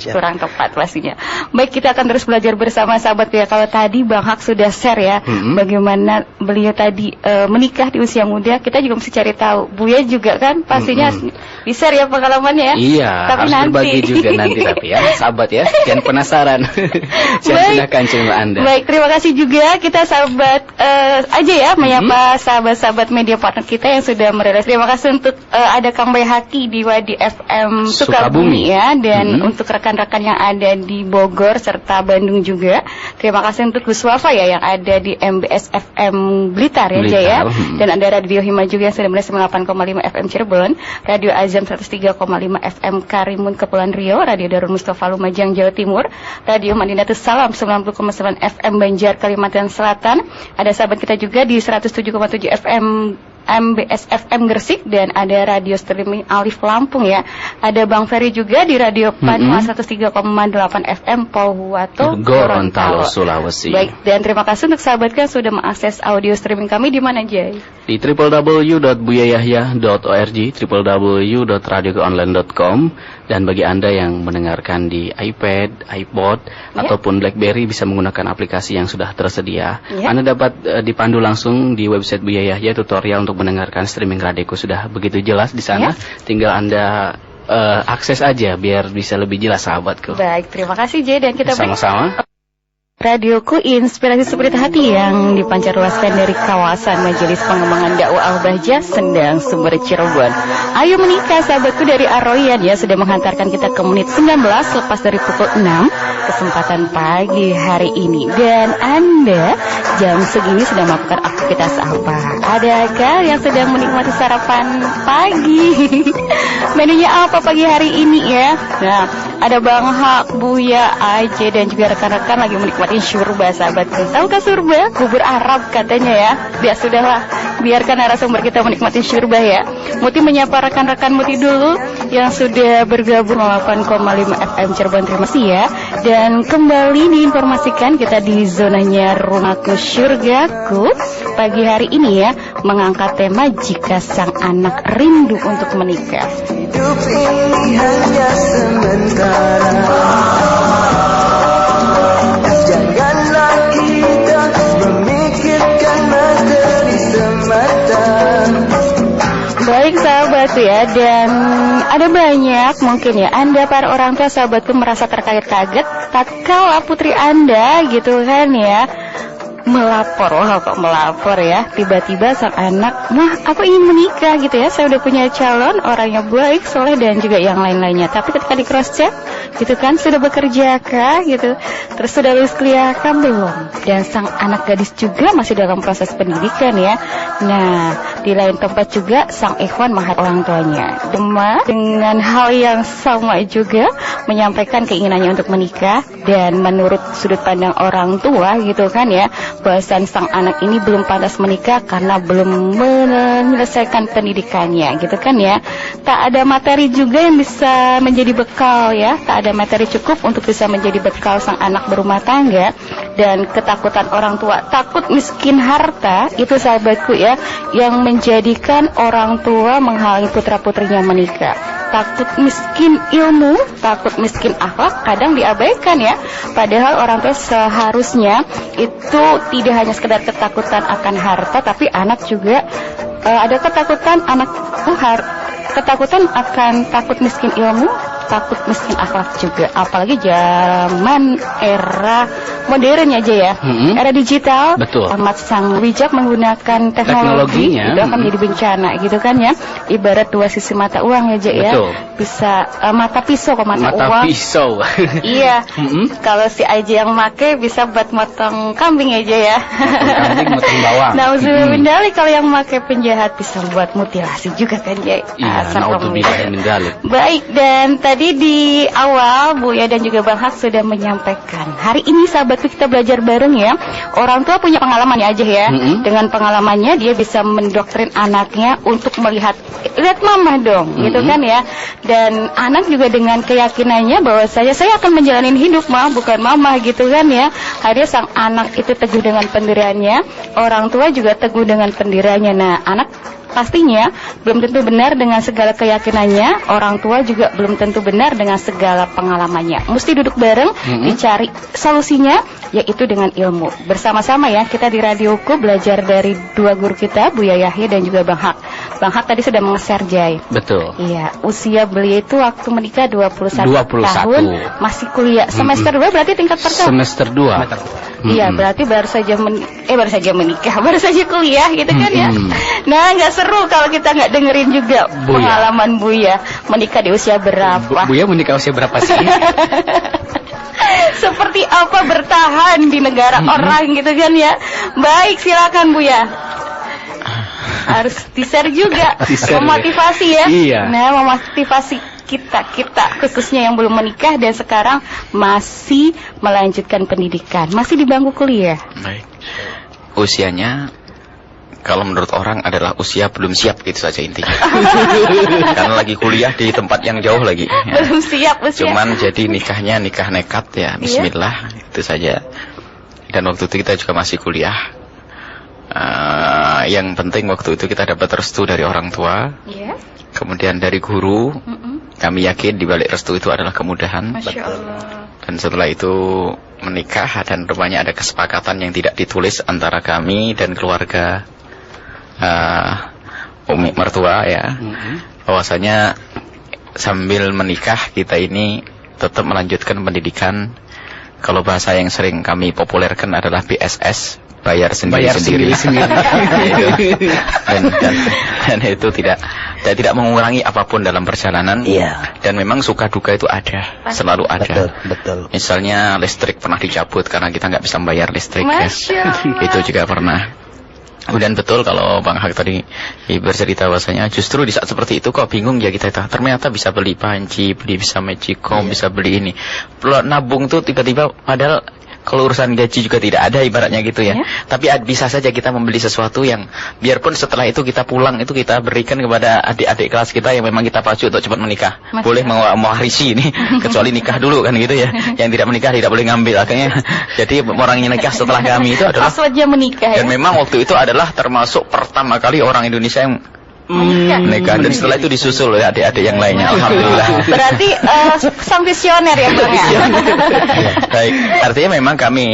kurang tepat pastinya. Baik, kita akan terus belajar bersama sahabat ya. Kalau tadi Bang Hak sudah share ya, bagaimana beliau tadi menikah di usia muda, kita juga mesti cari tahu. Buya juga kan pastinya di-share ya pengalamannya ya. Iya, tapi harus berbagi juga nanti tapi ya, sahabat ya. Jangan penasaran. Silakan channel Anda. Baik, terima kasih juga kita sahabat aja ya menyapa sahabat-sahabat media partner kita yang sudah merilis. Terima kasih untuk ada Kang Bayhaki di Wadi FM Sukabumi ya, dan untuk rekan-rekan yang ada di Bogor serta Bandung juga. Terima kasih untuk Gus Wafa ya yang ada di MBS FM Blitar ya Jaya, dan ada Radio Hima juga yang sudah merilis 98,5 FM Cirebon, Radio Azam 103,5 FM Karimun Kepulauan Riau, Radio Darul Mustafa Lumajang Jawa Timur, Radio Madinatus Salam 90,9 FM Banjar Kalimantan Selatan. Ada sahabat kita juga di 107,7 FM MBS FM Gresik, dan ada radio streaming Alif Lampung ya. Ada Bang Ferry juga di Radio Panua 103,8 FM Pohuwato Gorontalo Sulawesi. Baik, dan terima kasih untuk sahabat kan sudah mengakses audio streaming kami di mana Jay? Di www.buyayahya.org, www.radioonline.com, dan bagi Anda yang mendengarkan di iPad, iPod ataupun BlackBerry bisa menggunakan aplikasi yang sudah tersedia. Anda dapat dipandu langsung di website Buya Yahya, tutorial untuk mendengarkan streaming radioku sudah begitu jelas di sana. Tinggal Anda akses aja biar bisa lebih jelas sahabatku. Baik, terima kasih Jay, dan kita sama-sama. Radioku, inspirasi seperti hati yang dipancarluaskan dari kawasan Majelis Pengembangan Dakwah Al-Bahjah, Sendang, Sumber, Cirebon. Ayo menikah, sahabatku dari Aroyan ya, sudah menghantarkan kita ke menit 19 lepas dari pukul 6 kesempatan pagi hari ini. Dan Anda jam segini sedang melakukan aktivitas apa? Adakah yang sedang menikmati sarapan pagi? Menunya apa pagi hari ini ya? Nah, ada Bang Hak, Buya, Aje, dan juga rekan-rekan lagi menikmati syurba, sahabatku. Tahukah syurba? Bubur Arab katanya ya. Ya sudahlah, biarkan narasumber kita menikmati syurba ya. Muti menyapa rekan-rekan Muti dulu yang sudah bergabung 8,5 FM Cirebon. Terima kasih ya. Dan kembali diinformasikan kita di zonanya Rumahku Syurgaku pagi hari ini ya, mengangkat tema jika sang anak rindu untuk menikah. Hidup ini hanya sementara. Janganlah kita memikirkan materi semata. Baik sahabat ya, dan ada banyak mungkin ya Anda para orang tua sahabatku merasa terkaget-kaget tatkala putri Anda gitu kan ya melapor, wah kok melapor ya, tiba-tiba sang anak, nah aku ingin menikah gitu ya, saya udah punya calon, orangnya baik, soleh dan juga yang lain-lainnya, tapi ketika di cross check gitu kan, sudah bekerja kah gitu, terus sudah lulus kuliah kah belum, dan sang anak gadis juga masih dalam proses pendidikan ya. Nah di lain tempat juga sang ikhwan mahat orang tuanya dengan hal yang sama juga menyampaikan keinginannya untuk menikah, dan menurut sudut pandang orang tua gitu kan ya, bahwasan sang anak ini belum pantas menikah karena belum menyelesaikan pendidikannya gitu kan ya. Tak ada materi juga yang bisa menjadi bekal ya, tak ada materi cukup untuk bisa menjadi bekal sang anak berumah tangga, dan ketakutan orang tua takut miskin harta itu sahabatku ya yang menjadikan orang tua menghalangi putra-putrinya menikah. Takut miskin ilmu, takut miskin akhlak kadang diabaikan ya. Padahal orang tua seharusnya itu tidak hanya sekedar ketakutan akan harta, tapi anak juga ada ketakutan ketakutan akan takut miskin ilmu, takut miskin akhlak juga. Apalagi zaman era modern aja ya, era digital. Betul. Amat sang bijak menggunakan teknologi itu akan menjadi bencana gitu kan ya. Ibarat dua sisi mata uang aja ya. Betul. Bisa mata pisau ke mata uang. Mata pisau. Iya. Kalau si aja yang make bisa buat motong kambing aja ya. Kambing, motong bawang. Nah, mendali kalau yang make penjahat bisa buat mutilasi juga kan ya. Iya, naudzubillah min dzalik. Baik, dan tadi di awal Buya dan juga Bang Hak sudah menyampaikan. Hari ini sahabatku kita belajar bareng ya. Orang tua punya pengalaman ya aja ya. Dengan pengalamannya dia bisa mendoktrin anaknya untuk melihat, lihat mama dong, gitu kan ya. Dan anak juga dengan keyakinannya bahwa saya akan menjalani hidup mah, bukan mama gitu kan ya. Akhirnya sang anak itu teguh dengan pendiriannya, orang tua juga teguh dengan pendiriannya. Nah, anak pastinya belum tentu benar dengan segala keyakinannya, orang tua juga belum tentu benar dengan segala pengalamannya. Mesti duduk bareng, dicari solusinya, yaitu dengan ilmu. Bersama-sama ya, kita di Radioku belajar dari dua guru kita, Buya Yahya dan juga Bang Hak. Bang Hak tadi sudah mengeser Jai. Betul. Iya, usia beliau itu waktu menikah 21 tahun, masih kuliah. Semester 2 berarti tingkat pertama? Semester 2. Iya, berarti baru saja menikah, baru saja kuliah gitu kan ya. Nah, nggak seru kalau kita nggak dengerin juga pengalaman Buya menikah di usia berapa. Buya menikah usia berapa sih? Seperti apa bertahan di negara orang gitu kan ya. Baik, silakan Buya. Harus di-share juga, memotivasi ya. Iya. Nah, memotivasi kita khususnya yang belum menikah dan sekarang masih melanjutkan pendidikan, masih di bangku kuliah. Baik. Usianya kalau menurut orang adalah usia belum siap, gitu saja intinya. Karena lagi kuliah di tempat yang jauh lagi ya. Belum siap usia. Cuman jadi nikahnya nikah nekat ya, bismillah, itu saja. Dan waktu itu kita juga masih kuliah. Yang penting waktu itu kita dapat restu dari orang tua, kemudian dari guru. Kami yakin di balik restu itu adalah kemudahan. Masya Allah. Dan setelah itu menikah, dan rupanya ada kesepakatan yang tidak ditulis antara kami dan keluarga umi mertua ya, bahwasanya sambil menikah kita ini tetap melanjutkan pendidikan Kalau bahasa yang sering kami populerkan adalah BSS, bayar sendiri-sendiri. Dan itu tidak mengurangi apapun dalam perjalanan. Iya. Dan memang suka duka itu ada, selalu ada. Betul. Misalnya listrik pernah dicabut karena kita nggak bisa bayar listrik ya. Itu juga pernah. Kemudian betul kalau Bang Hak tadi bercerita bahwasanya justru di saat seperti itu kok bingung ya kita ternyata bisa beli panci, bisa magicom, bisa beli ini. Nabung tuh tiba-tiba padahal kalau urusan gaji juga tidak ada ibaratnya gitu ya. Tapi bisa saja kita membeli sesuatu yang biarpun setelah itu kita pulang itu kita berikan kepada adik-adik kelas kita yang memang kita pacu untuk cepat menikah. Boleh mewarisi ini kecuali nikah dulu kan gitu ya. Yang tidak menikah tidak boleh ngambil akhirnya. Jadi orang yang nikah setelah kami itu adalah menikah. Dan memang waktu itu adalah termasuk pertama kali orang Indonesia yang menikah, dan setelah itu disusul oleh adik-adik yang lainnya. Alhamdulillah. Berarti sang visioner ya Bang ya. Baik, artinya memang kami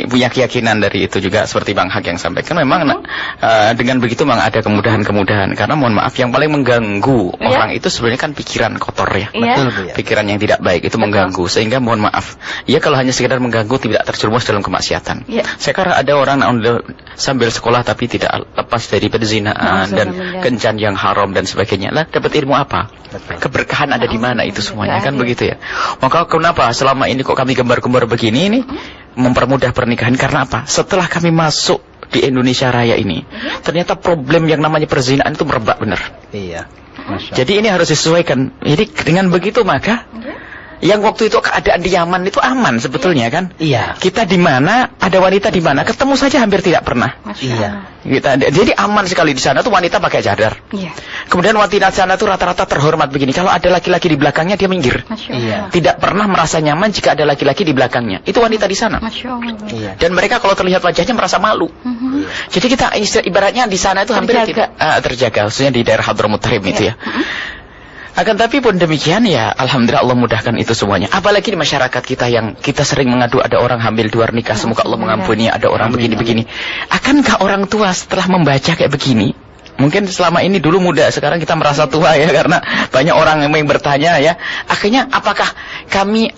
punya keyakinan dari itu juga seperti Bang Hak yang sampaikan. Memang dengan begitu memang ada kemudahan-kemudahan. Karena mohon maaf yang paling mengganggu orang itu sebenarnya kan pikiran kotor ya. Betul, Bu ya. Pikiran yang tidak baik itu mengganggu, sehingga mohon maaf. Ya kalau hanya sekedar mengganggu tidak terjerumus dalam kemaksiatan. Sekarang ada orang sambil sekolah tapi tidak lepas dari perzinaan dan kencan yang haram dan sebagainya. Lah dapat ilmu apa? Keberkahan ada di mana itu semuanya kan begitu ya. Maka kenapa selama ini kok kami gembar-gembar begini ini mempermudah pernikahan karena apa? Setelah kami masuk di Indonesia Raya ini, ternyata problem yang namanya perzinaan itu merebak benar. Iya. Jadi ini harus disesuaikan. Jadi dengan begitu maka yang waktu itu keadaan di Yaman itu aman sebetulnya kan? Iya. Kita di mana, ada wanita di mana, ketemu saja hampir tidak pernah. Iya. Jadi aman sekali di sana tuh wanita pakai cadar. Iya. Kemudian wanita di sana tuh rata-rata terhormat begini. Kalau ada laki-laki di belakangnya dia minggir. Iya. Tidak pernah merasa nyaman jika ada laki-laki di belakangnya. Itu wanita di sana. Iya. Dan mereka kalau terlihat wajahnya merasa malu. Jadi kita ibaratnya di sana itu hampir tidak terjaga, khususnya di daerah Hadramut Tarim itu ya. Akan tapi pun demikian ya, alhamdulillah Allah mudahkan itu semuanya. Apalagi di masyarakat kita yang kita sering mengadu ada orang hamil luar nikah, semoga Allah mengampuni, ada orang begini-begini. Akankah orang tua setelah membaca kayak begini, mungkin selama ini dulu muda, sekarang kita merasa tua ya, karena banyak orang yang bertanya ya, akhirnya apakah kami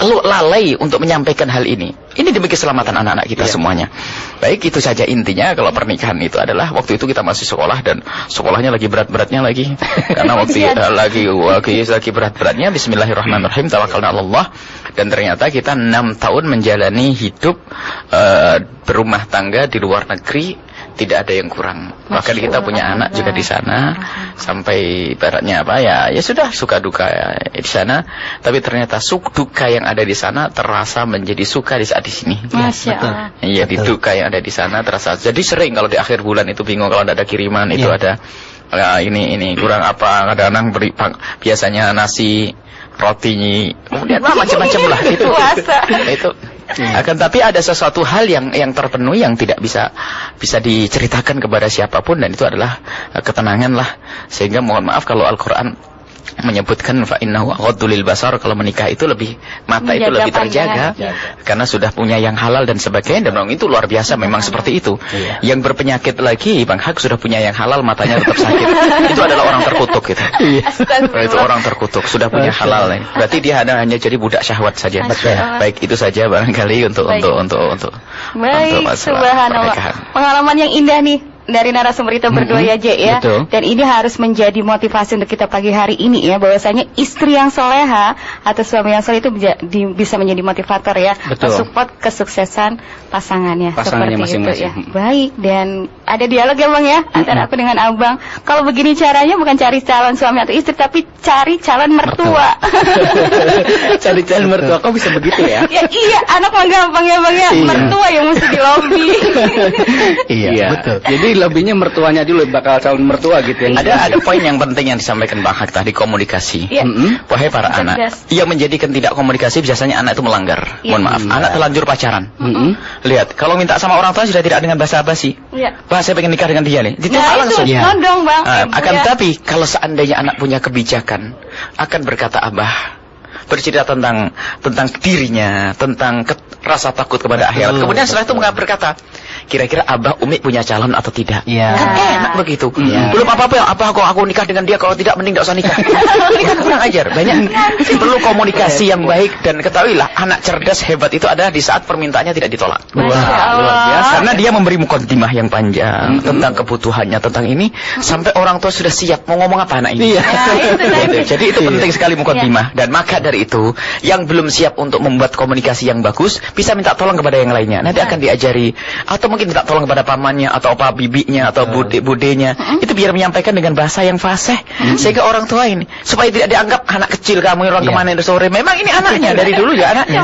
lalai untuk menyampaikan hal ini? Ini demi keselamatan anak-anak kita semuanya. Baik, itu saja intinya. Kalau pernikahan itu adalah waktu itu kita masih sekolah dan sekolahnya lagi berat-beratnya lagi. Karena waktu lagi berat-beratnya bismillahirrahmanirrahim tawakkalna 'ala Allah. Dan ternyata kita 6 tahun menjalani hidup berumah tangga di luar negeri, tidak ada yang kurang. Bahkan kita punya anak juga di sana. Sampai ibaratnya apa ya sudah suka duka di sana. Tapi ternyata duka yang ada di sana terasa menjadi suka di saat di sini. Iya, di duka yang ada di sana terasa. Jadi sering kalau di akhir bulan itu bingung kalau tidak ada kiriman itu ada ini kurang apa, kadang-kadang beri biasanya nasi, roti, kemudian macam-macam lah itu. Itu. Akan tapi ada sesuatu hal yang terpenuhi yang tidak bisa diceritakan kepada siapapun, dan itu adalah ketenangan lah. Sehingga mohon maaf kalau Al-Qur'an menyebutkan fa innahu aghaddu lil basar, kalau menikah itu lebih mata itu lebih terjaga karena sudah punya yang halal dan sebagainya, dan itu luar biasa memang seperti itu. Yang berpenyakit lagi Bang Hak sudah punya yang halal matanya tetap sakit. Itu adalah orang terkutuk gitu. Itu orang terkutuk sudah punya halal nih. Berarti dia hanya jadi budak syahwat saja. Baik, itu saja barangkali untuk Baik, subhanallah. Pengalaman yang indah nih dari narasumber kita berdua ya, J ya. Betul. Dan ini harus menjadi motivasi untuk kita pagi hari ini ya, bahwasanya istri yang soleha atau suami yang soleh itu bisa menjadi motivator ya, support kesuksesan pasangannya seperti masing-masing. itu ya. Baik, dan ada dialog ya Bang ya antara aku dengan Abang. Kalau begini caranya bukan cari calon suami atau istri, tapi cari calon mertua. Cari calon mertua, kok bisa begitu ya? Iya, anak mah gampang ya Bang ya. Mertua yang mesti di lobby. Iya, betul. Jadi lebihnya mertuanya dulu, bakal calon mertua gitu ya. Ada poin yang penting yang disampaikan Bang Hak tadi, komunikasi. Wahai para anak, yang menjadikan tidak komunikasi biasanya anak itu melanggar. Mohon maaf, anak terlanjur pacaran. Lihat, kalau minta sama orang tua sudah tidak dengan basa-basi. Pak, saya pengen nikah dengan dia nih. Ditolak langsung. Nodong Bang. Akan tapi kalau seandainya anak punya kebijakan, akan berkata Abah, bercerita tentang dirinya, tentang rasa takut kepada akhirat. Kemudian setelah itu berkata, kira-kira Abah Umi punya calon atau tidak. Iya. Kan enak begitu. Belum apa-apa ya, Abah aku nikah dengan dia, kalau tidak mending enggak usah nikah. Ini kan kurang ajar. Banyak perlu komunikasi yang baik, dan ketahuilah anak cerdas hebat itu adalah di saat permintaannya tidak ditolak. Wah, luar biasa. Karena dia memberi mukaddimah yang panjang tentang kebutuhannya, tentang ini, sampai orang tua sudah siap mau ngomong apa anak ini. Jadi itu penting sekali mukaddimah. Dan maka dari itu, yang belum siap untuk membuat komunikasi yang bagus bisa minta tolong kepada yang lainnya. Nanti akan diajari, atau mungkin minta tolong kepada pamannya atau apa bibinya atau budenya. Itu biar menyampaikan dengan bahasa yang fasih, sehingga orang tua ini supaya tidak dianggap anak kecil kamu orang kemarin sore. Memang ini anaknya dari dulu ya anaknya.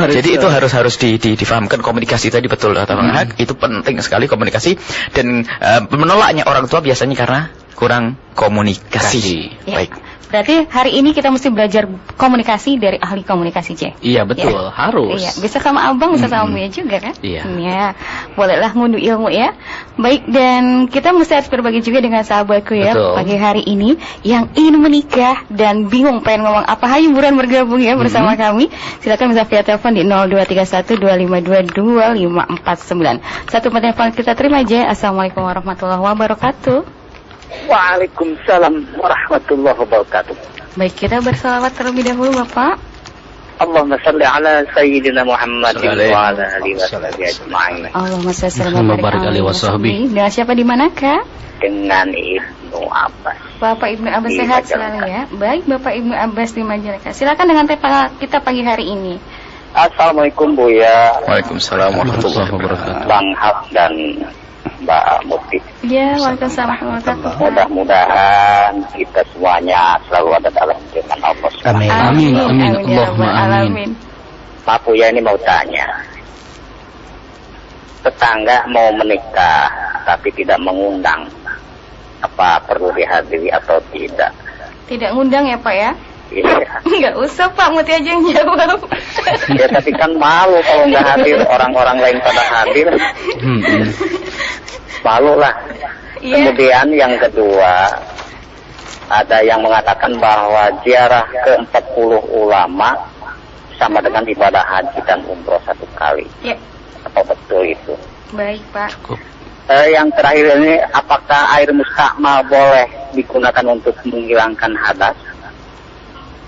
Jadi itu harus difahamkan. Komunikasi tadi betul kata Bang Haq, itu penting sekali komunikasi. Dan menolaknya orang tua biasanya karena kurang komunikasi. Baik. Berarti hari ini kita mesti belajar komunikasi dari ahli komunikasi, C. Iya betul, harus. Iya, bisa sama abang, bisa sama Buya juga kan? Iya. Ya, bolehlah ngunduh ilmu ya. Baik, dan kita mesti harus berbagi juga dengan sahabatku ya. Betul. Pagi hari ini yang ingin menikah dan bingung pengen ngomong apa, hayu buruan bergabung ya bersama kami. Silakan bisa via telepon di 023125225549. Satu telepon kita terima aja. Assalamualaikum warahmatullahi wabarakatuh. Waalaikumsalam warahmatullahi wabarakatuh. Baik, kita bersalawat terlebih dahulu Bapak. Allahumma salli ala sayyidina Muhammadin wa ala alihi wa sahbihi ajma'in. Allahumma salli wa barik alaihi wa sahbihi. Dengan siapa di manakah? Dengan Ibnu Abbas. Bapak Ibnu Abbas sehat selalu ya. Baik, Bapak Ibnu Abbas di Majalengka. Silakan dengan tema kita pagi hari ini. Assalamualaikum Buya. Waalaikumsalam warahmatullahi wabarakatuh. Bang Haq dan Mbak Muti. Ya, waalaikumsalam warahmatullahi wabarakatuh. Mudah-mudahan kita semuanya selalu ada dalam firman Allah Subhanahu. Amin. Allahumma amin. Pak Buya ini mau tanya. Tetangga mau menikah tapi tidak mengundang. Apa perlu dihadiri atau tidak? Tidak ngundang ya Pak ya? Iya. Enggak usah Pak, Muti aja yang jawab. Ya tapi kan malu kalau nggak hadir, orang-orang lain pada hadir. Malu lah. Iya. Kemudian yang kedua, ada yang mengatakan bahwa ziarah ke-40 ulama sama dengan ibadah haji dan umroh satu kali. Ya. Apa betul itu? Baik Pak. Yang terakhir ini, apakah air mustakmal boleh digunakan untuk menghilangkan hadas?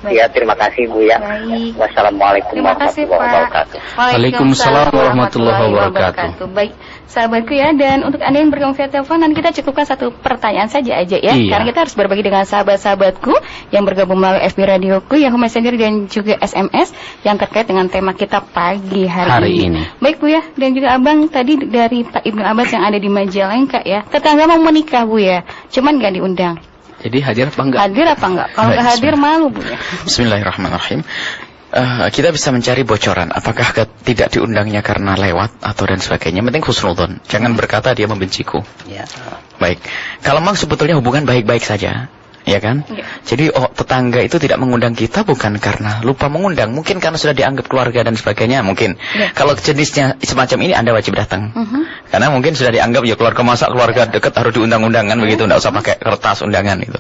Baik. Ya, terima kasih Bu ya. Baik. Wassalamualaikum Terima kasih warahmatullahi Pak. wabarakatuh. Waalaikumsalam warahmatullahi wabarakatuh. Baik, sahabatku ya, dan untuk Anda yang bergabung via telepon, nanti kita cukupkan satu pertanyaan saja aja ya. Iya. Karena kita harus berbagi dengan sahabat-sahabatku yang bergabung melalui FB Radioku, Yahoo Messenger dan juga SMS yang terkait dengan tema kita pagi hari ini. Baik Bu ya, dan juga Abang tadi dari Pak Ibnu Abbas yang ada di Majalengka ya. Tetangga mau menikah Bu ya, cuman nggak diundang. Jadi hadir apa enggak? Hadir apa enggak? Kalau nggak hadir malu Bu ya. Bismillahirrahmanirrahim. Kita bisa mencari bocoran apakah tidak diundangnya karena lewat atau dan sebagainya. Penting husnudzon, jangan berkata dia membenciku. Ya. Baik, kalau memang sebetulnya hubungan baik-baik saja, ya kan? Ya. Jadi tetangga itu tidak mengundang kita bukan karena lupa mengundang, mungkin karena sudah dianggap keluarga dan sebagainya mungkin. Ya. Kalau jenisnya semacam ini Anda wajib datang. Karena mungkin sudah dianggap ya keluarga dekat harus diundang-undangan begitu, tidak usah pakai kertas undangan itu.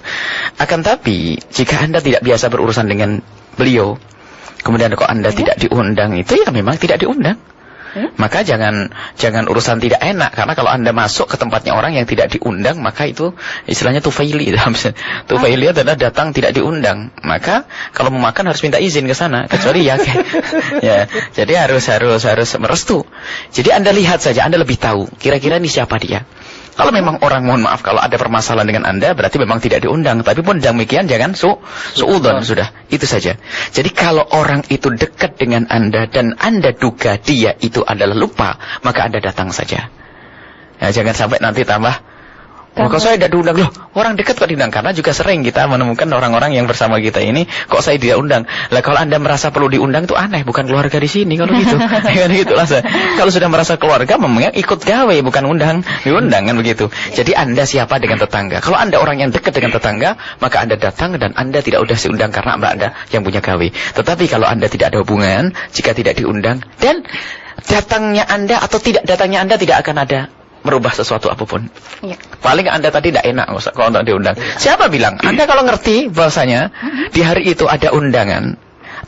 Akan tapi jika Anda tidak biasa berurusan dengan beliau, kemudian kok Anda tidak diundang, itu ya memang tidak diundang. Maka jangan urusan tidak enak, karena kalau Anda masuk ke tempatnya orang yang tidak diundang, maka itu istilahnya tufaili. Tufaili adalah datang tidak diundang. Maka kalau mau makan harus minta izin ke sana, kecuali ya. Jadi harus merestu. Jadi Anda lihat saja, Anda lebih tahu kira-kira ini siapa dia. Kalau memang orang, mohon maaf, kalau ada permasalahan dengan Anda, berarti memang tidak diundang. Tapi pun demikian jangan suudon, sudah. Itu saja. Jadi kalau orang itu dekat dengan Anda dan Anda duga dia itu adalah lupa, maka Anda datang saja. Ya, jangan sampai nanti tambah, kalau saya tidak diundang, loh orang dekat kok diundang. Karena juga sering kita menemukan orang-orang yang bersama kita ini, kok saya tidak undang. Lah kalau Anda merasa perlu diundang itu aneh, bukan keluarga di sini kalau gitu. Kan gitu lah. Kalau sudah merasa keluarga, memang ikut gawe, bukan diundang kan begitu. Jadi Anda siapa dengan tetangga? Kalau Anda orang yang dekat dengan tetangga, maka Anda datang dan Anda tidak udah diundang karena Anda yang punya gawe. Tetapi kalau Anda tidak ada hubungan, jika tidak diundang, dan datangnya Anda atau tidak datangnya Anda tidak akan ada merubah sesuatu apapun. Ya. Paling Anda tadi tidak enak kalau untuk diundang. Siapa bilang? Anda kalau ngerti bahwasanya di hari itu ada undangan,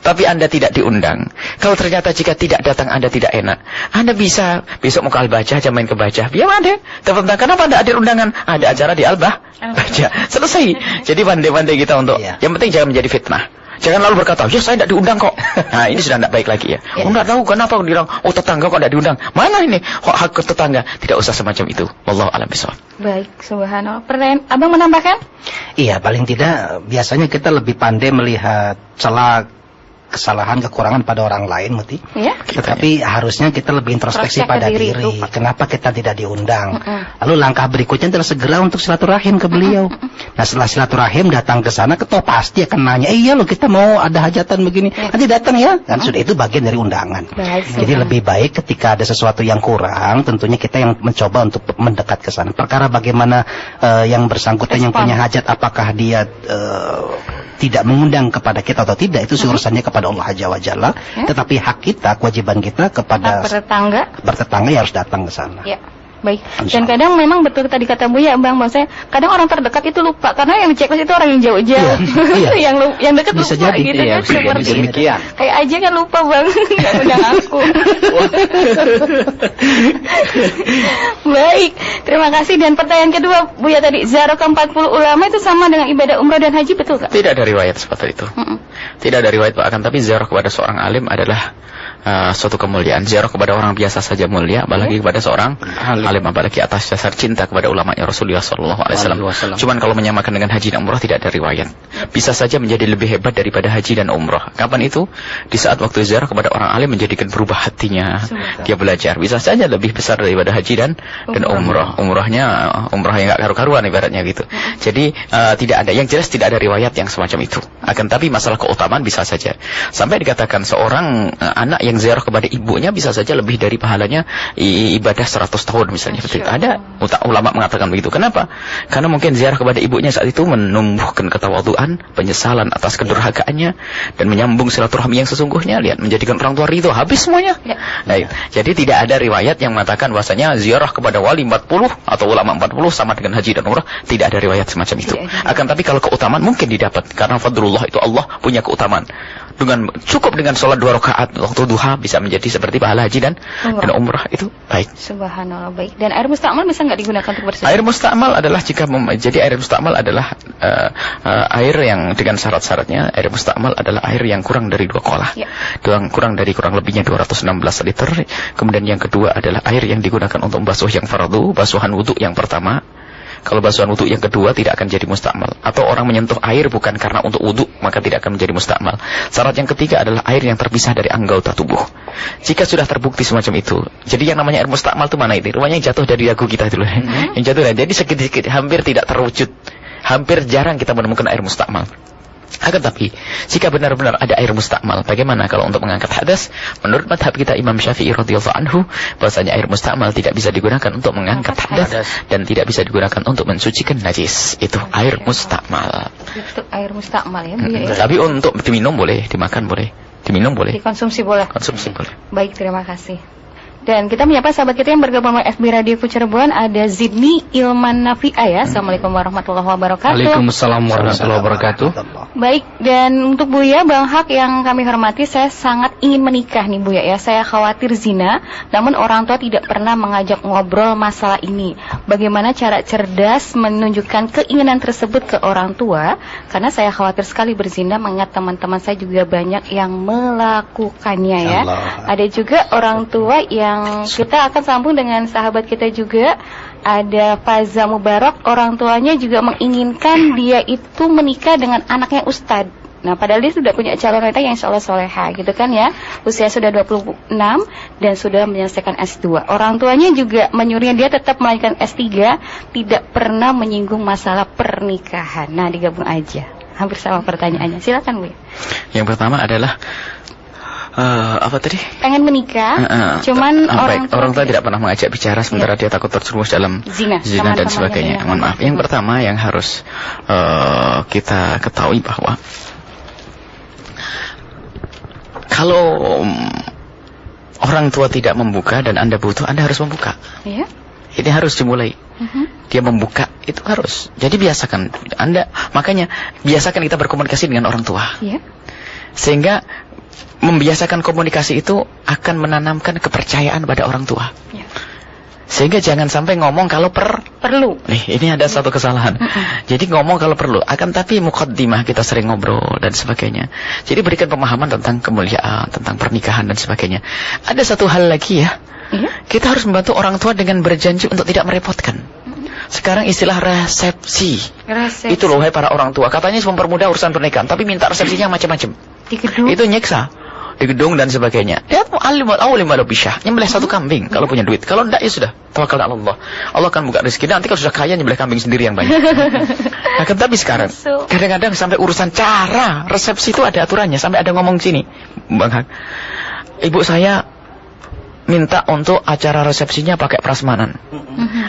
tapi Anda tidak diundang. Kalau ternyata jika tidak datang Anda tidak enak, Anda bisa besok mau ke Al-Bahjah aja main ke Bahjah. Biar ada. Telepon, kenapa Anda hadir undangan? Ada acara di Al-Bahjah. Selesai. Jadi pandai-pandai kita untuk, yang penting jangan menjadi fitnah. Jangan lalu berkata, ya saya tidak diundang kok. Nah ini sudah tidak baik lagi ya. Enggak tahu kenapa bilang, oh tetangga kok tidak diundang. Mana ini hak tetangga? Tidak usah semacam itu. Wallahu a'lam bishawab. Baik, subhanallah. Pertanyaan Abang menambahkan? Iya, paling tidak biasanya kita lebih pandai melihat celah, kesalahan, kekurangan pada orang lain, Muti. Iya. Tetapi harusnya kita lebih introspeksi pada diri. Kenapa kita tidak diundang? Lalu langkah berikutnya adalah segera untuk silaturahim ke beliau. Nah setelah silaturahim datang ke sana, ketua pasti akan nanya, iya loh kita mau ada hajatan begini. Nanti datang ya. Kan sudah itu bagian dari undangan. Jadi lebih baik ketika ada sesuatu yang kurang, tentunya kita yang mencoba untuk mendekat ke sana. Perkara bagaimana yang bersangkutan yang punya hajat, apakah dia tidak mengundang kepada kita atau tidak, itu urusannya kepada Allah Azza wa Jalla. Tetapi hak kita, kewajiban kita kepada bertetangga ya harus datang ke sana. Ya. Baik. Dan kadang memang betul tadi kata Buya, Bang, maksudnya kadang orang terdekat itu lupa karena yang dicek itu orang yang jauh-jauh. yang dekat lupa jadi, gitu kan, seperti demikian. Kayak aja kan lupa, Bang, enggak undang aku. Baik, terima kasih. Dan pertanyaan kedua Buya tadi, ziarah ke 40 ulama itu sama dengan ibadah umrah dan haji, betul Kak? Tidak ada riwayat seperti itu. Tidak ada riwayat, akan tapi ziarah kepada seorang alim adalah suatu kemuliaan. Ziarah kepada orang biasa saja mulia, apalagi kepada seorang alim, apalagi atas dasar cinta kepada ulamanya Rasulullah SAW. Cuman kalau menyamakan dengan haji dan umrah tidak ada riwayat. Bisa saja menjadi lebih hebat daripada haji dan umrah. Kapan itu? Di saat waktu ziarah kepada orang alim menjadikan berubah hatinya. Dia belajar. Bisa saja lebih besar daripada haji dan umrah. Umrahnya umrah yang nggak karu-karuan ibaratnya gitu. Jadi tidak ada. Yang jelas tidak ada riwayat yang semacam itu. Akan tapi masalah keutamaan bisa saja. Sampai dikatakan seorang anak yang ziarah kepada ibunya bisa saja lebih dari pahalanya ibadah 100 tahun misalnya. Ada ulama mengatakan begitu. Kenapa? Karena mungkin ziarah kepada ibunya saat itu menumbuhkan ketawaduan, penyesalan atas kedurhakaannya, dan menyambung silaturahmi yang sesungguhnya. Lihat, menjadikan orang tua ridho, habis semuanya. Nah, jadi tidak ada riwayat yang mengatakan bahwasanya ziarah kepada wali 40 atau ulama 40 sama dengan haji dan umrah. Tidak ada riwayat semacam itu. Akan tapi kalau keutamaan mungkin didapat, karena fadlullah itu Allah punya keutamaan. Cukup dengan sholat 2 rakaat waktu duha bisa menjadi seperti pahala haji dan umrah, itu baik. Subhanallah, baik. Dan air mustakmal bisa nggak digunakan untuk bersuci? Air mustakmal adalah jadi air mustakmal adalah air yang dengan syarat-syaratnya. Air mustakmal adalah air yang kurang dari 2 kolah. Kurang lebihnya 216 liter. Kemudian yang kedua adalah air yang digunakan untuk membasuh yang fardu, basuhan wudu yang pertama. Kalau basuhan wudu yang kedua tidak akan jadi mustakmal. Atau orang menyentuh air bukan karena untuk wudu, maka tidak akan menjadi mustakmal. Syarat yang ketiga adalah air yang terpisah dari anggota tubuh. Jika sudah terbukti semacam itu, jadi yang namanya air mustakmal itu mana itu? Rupanya yang jatuh dari dagu kita itu loh. Yang jatuh, jadi sedikit-sedikit, hampir tidak terwujud. Hampir jarang kita menemukan air mustakmal. Akan tapi, jika benar-benar ada air mustakmal, bagaimana kalau untuk mengangkat hadas? Menurut madhab kita Imam Syafi'i radhiyallahu anhu, bahwasanya air mustakmal tidak bisa digunakan untuk mengangkat hadas dan tidak bisa digunakan untuk mensucikan najis. Itu air mustakmal. Itu air mustakmal ya, Tapi untuk diminum boleh, dimakan boleh, diminum boleh, dikonsumsi boleh. Konsumsi boleh. Baik, terima kasih. Dan kita menyapa sahabat kita yang bergabung dengan FB Radio Cirebon. Ada Zidni Ilman Nafi'a ya. Assalamualaikum warahmatullahi wabarakatuh. Waalaikumsalam warahmatullahi wabarakatuh. Baik, dan untuk Buya, Bang Hak yang kami hormati, saya sangat ingin menikah nih Buya ya. Saya khawatir zina, namun orang tua tidak pernah mengajak ngobrol masalah ini. Bagaimana cara cerdas menunjukkan keinginan tersebut ke orang tua? Karena saya khawatir sekali berzina, mengingat teman-teman saya juga banyak yang melakukannya ya. Ada juga orang tua yang kita akan sambung dengan sahabat kita juga. Ada Faza Mubarak, orang tuanya juga menginginkan dia itu menikah dengan anaknya Ustadz. Nah, padahal dia sudah punya calon wanita yang insyaallah soleha gitu kan ya. Usia sudah 26 dan sudah menyelesaikan S2. Orang tuanya juga menyuruhnya dia tetap melanjutkan S3, tidak pernah menyinggung masalah pernikahan. Nah, digabung aja. Hampir sama pertanyaannya. Silakan, Bu. Yang pertama adalah apa tadi? Pengen menikah, cuman orang tua tidak pernah mengajak bicara sementara dia takut terjerumus dalam zina dan sebagainya. Mohon maaf. Yang pertama yang harus kita ketahui bahwa kalau orang tua tidak membuka dan Anda butuh, Anda harus membuka. Iya. Ini harus dimulai. Dia membuka itu harus. Jadi biasakan Anda, makanya biasakan kita berkomunikasi dengan orang tua. Iya. Sehingga membiasakan komunikasi itu akan menanamkan kepercayaan pada orang tua. Ya. Sehingga jangan sampai ngomong kalau perlu. Nih, ini ada satu kesalahan. Jadi ngomong kalau perlu, akan tapi muqaddimah kita sering ngobrol dan sebagainya. Jadi berikan pemahaman tentang kemuliaan, tentang pernikahan dan sebagainya. Ada satu hal lagi ya. Kita harus membantu orang tua dengan berjanji untuk tidak merepotkan. Sekarang istilah resepsi. Itu loh, hai para orang tua. Katanya mempermudah urusan pernikahan, tapi minta resepsinya macam-macam. Itu nyeksa. Di gedung dan sebagainya. Lihat alimul awli malu bisyah, nyembelih satu kambing kalau punya duit. Kalau enggak ya sudah, tawakal ala Allah. Allah akan buka rezeki. Nanti kalau sudah kaya nyembelih kambing sendiri yang banyak. Nah, tapi sekarang kadang-kadang sampai urusan cara resepsi itu ada aturannya, sampai ada ngomong sini. Bang Hak, ibu saya minta untuk acara resepsinya pakai prasmanan.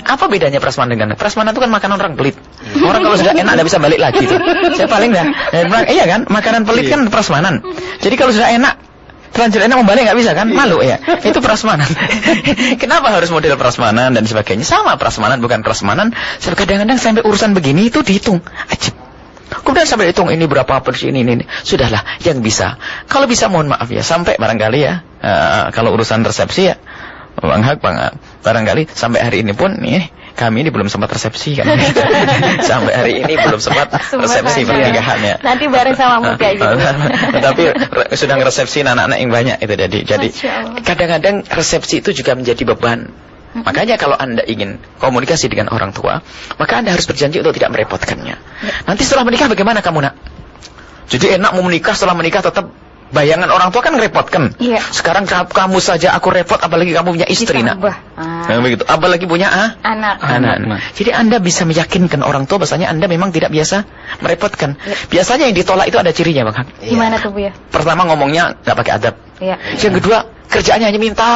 Apa bedanya prasmanan dengan prasmanan? Itu kan makanan orang pelit. Orang kalau sudah enak enggak bisa balik lagi tuh. Saya paling dah. Iya kan? Makanan pelit kan prasmanan. Jadi kalau sudah enak terlanjur enak membalik nggak bisa kan, malu ya, itu prasmanan. Kenapa harus model prasmanan dan sebagainya? Sama prasmanan bukan prasmanan. Kadang-kadang sampai urusan begini itu dihitung, ajib. Kemudian sampai hitung ini berapa persen ini. Sudahlah, yang bisa. Kalau bisa mohon maaf ya, sampai barangkali ya, kalau urusan resepsi ya, Bang Hak, barangkali sampai hari ini pun nih. Kami ini belum sempat resepsi kan. Sampai hari ini belum sempat resepsi pernikahannya. Nanti bareng sama Mutia juga. Tapi sudah ngeresepsi anak-anak yang banyak itu jadi kadang-kadang resepsi itu juga menjadi beban. Makanya kalau Anda ingin komunikasi dengan orang tua, maka Anda harus berjanji untuk tidak merepotkannya. Nanti setelah menikah bagaimana kamu nak? Jadi enak mau menikah, setelah menikah tetap bayangan orang tua kan merepotkan. Iya. Sekarang kamu saja aku repot, apalagi kamu punya istri nak. Begitu. Apalagi punya anak. Jadi Anda bisa meyakinkan orang tua bahasanya Anda memang tidak biasa merepotkan. Ya. Biasanya yang ditolak itu ada cirinya, Bang Hak. Gimana tuh Bu ya? Pertama ngomongnya nggak pakai adab. Iya. Yang kedua kerjaannya hanya minta.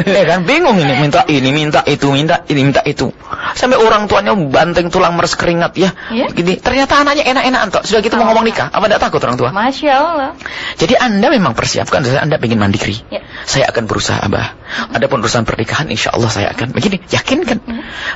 Ya kan, bingung ini, minta ini, minta itu, minta ini, minta itu. Sampai orang tuanya banteng tulang meres keringat ya. Gini, ternyata anaknya enak-enak antok. Sudah gitu mau ngomong nikah, apa enggak takut orang tua? Masya Allah. Jadi Anda memang persiapkan, Anda ingin mandiri. Ya. Saya akan berusaha, Abah. Adapun urusan pernikahan, insya Allah saya akan begini, yakinkan.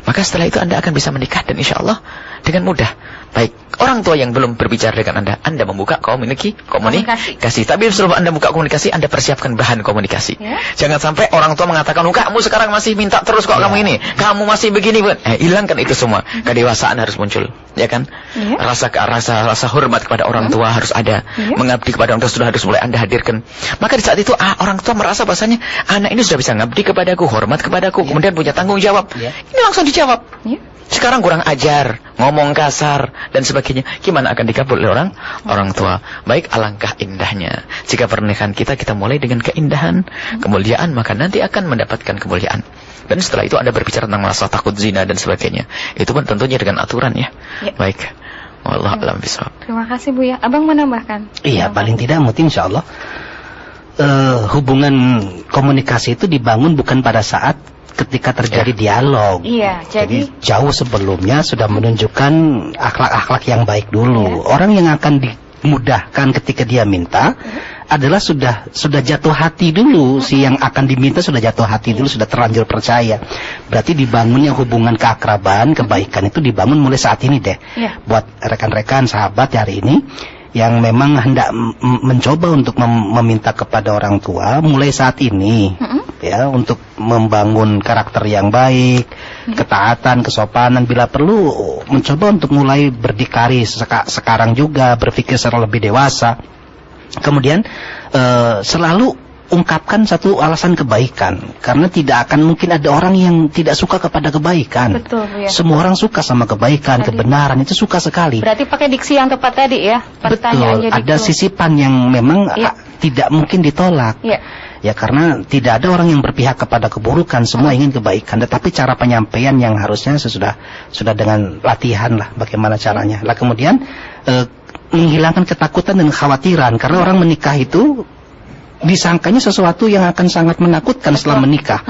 Maka setelah itu Anda akan bisa menikah dan insya Allah dengan mudah. Baik, orang tua yang belum berbicara dengan Anda membuka komunikasi. Tapi sebelum Anda buka komunikasi, Anda persiapkan bahan komunikasi. Ya. Jangan sampai orang tua mengatakan, kamu sekarang masih minta terus kok kamu ini, kamu masih begini. Hilangkan itu semua. Kedewasaan harus muncul, ya kan? Ya. Rasa hormat kepada orang tua harus ada. Ya. Mengabdi kepada orang tua sudah harus mulai Anda hadirkan. Maka di saat itu orang tua merasa bahasanya anak ini sudah bisa ngabdi kepadaku, hormat kepadaku, kemudian punya tanggung jawab. Ya. Ini langsung dijawab. Ya. Sekarang kurang ajar, ngomong kasar dan sebagainya, gimana akan dikabul oleh orang tua? Baik, alangkah indahnya jika pernikahan kita mulai dengan keindahan, kemuliaan, maka nanti akan mendapatkan kemuliaan. Dan setelah itu Anda berbicara tentang masalah takut zina dan sebagainya. Itu pun tentunya dengan aturan ya. Baik. Wallahu a'lam bishawab. Terima kasih Bu ya. Abang menambahkan? Iya, paling tidak mungkin insyaallah hubungan komunikasi itu dibangun bukan pada saat ketika terjadi dialog. Iya, jadi jauh sebelumnya sudah menunjukkan akhlak-akhlak yang baik dulu. Orang yang akan dimudahkan ketika dia minta adalah sudah jatuh hati dulu. Si yang akan diminta sudah jatuh hati dulu, sudah terlanjur percaya. Berarti dibangunnya hubungan keakraban, kebaikan itu dibangun mulai saat ini deh. Buat rekan-rekan sahabat hari ini yang memang hendak mencoba untuk meminta kepada orang tua mulai saat ini, ya, untuk membangun karakter yang baik, ketaatan, kesopanan, bila perlu mencoba untuk mulai berdikari sekarang juga, berpikir secara lebih dewasa. Kemudian selalu ungkapkan satu alasan kebaikan, karena tidak akan mungkin ada orang yang tidak suka kepada kebaikan. Betul, ya. Semua orang suka sama kebaikan, kebenaran, itu suka sekali. Berarti pakai diksi yang tepat tadi ya. Betul, ada sisipan yang memang tidak mungkin ditolak. Ya, karena tidak ada orang yang berpihak kepada keburukan, semua ingin kebaikan. Tetapi cara penyampaian yang harusnya sudah dengan latihan lah, bagaimana caranya. Lah kemudian menghilangkan ketakutan dan kekhawatiran, karena orang menikah itu disangkanya sesuatu yang akan sangat menakutkan setelah menikah.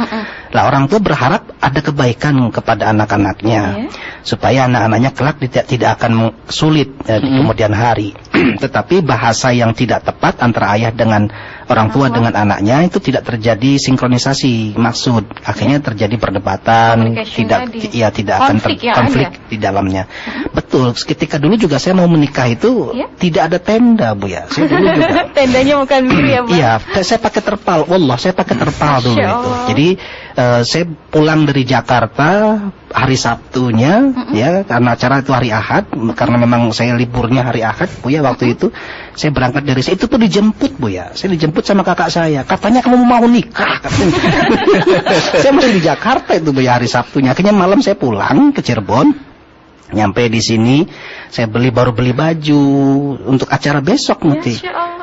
Lah orang tua berharap ada kebaikan kepada anak-anaknya, supaya anak-anaknya kelak tidak akan sulit di kemudian hari. Tetapi bahasa yang tidak tepat antara ayah dengan orang tua dengan anaknya itu tidak terjadi sinkronisasi maksud. Akhirnya terjadi perdebatan, tidak akan konflik di dalamnya. Betul. Ketika dulu juga saya mau menikah itu tidak ada tenda, Bu ya. Saya dulu juga. Tendanya bukan biru ya, Bang? Iya, saya pakai terpal. Wallah, saya pakai terpal dulu itu. Jadi saya pulang dari Jakarta hari Sabtunya, ya, karena acara itu hari Ahad, karena memang saya liburnya hari Ahad, Bu ya, waktu itu saya berangkat dari itu pun dijemput, Bu ya. Saya dijemput sama kakak saya. Katanya kamu mau nikah, katanya. Saya masih di Jakarta itu, Bu ya, hari Sabtunya. Akhirnya malam saya pulang ke Cirebon. Nyampe di sini, saya baru beli baju untuk acara besok nanti.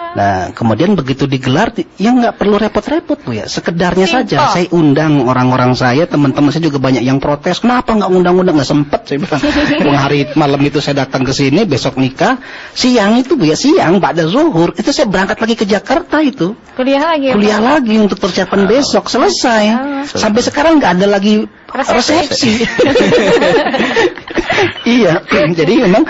Nah, kemudian begitu digelar, ya nggak perlu repot-repot, Bu ya. Sekedarnya saja. Saya undang orang-orang saya, teman-teman saya juga banyak yang protes. Kenapa nggak undang-undang? Nggak sempet, saya bilang. Hari malam itu saya datang ke sini, besok nikah. Siang itu, Bu ya, siang, ba'da zuhur, itu saya berangkat lagi ke Jakarta itu. Kuliah lagi untuk persiapan besok. Selesai. Sampai sekarang nggak ada lagi resepsi. Iya, jadi memang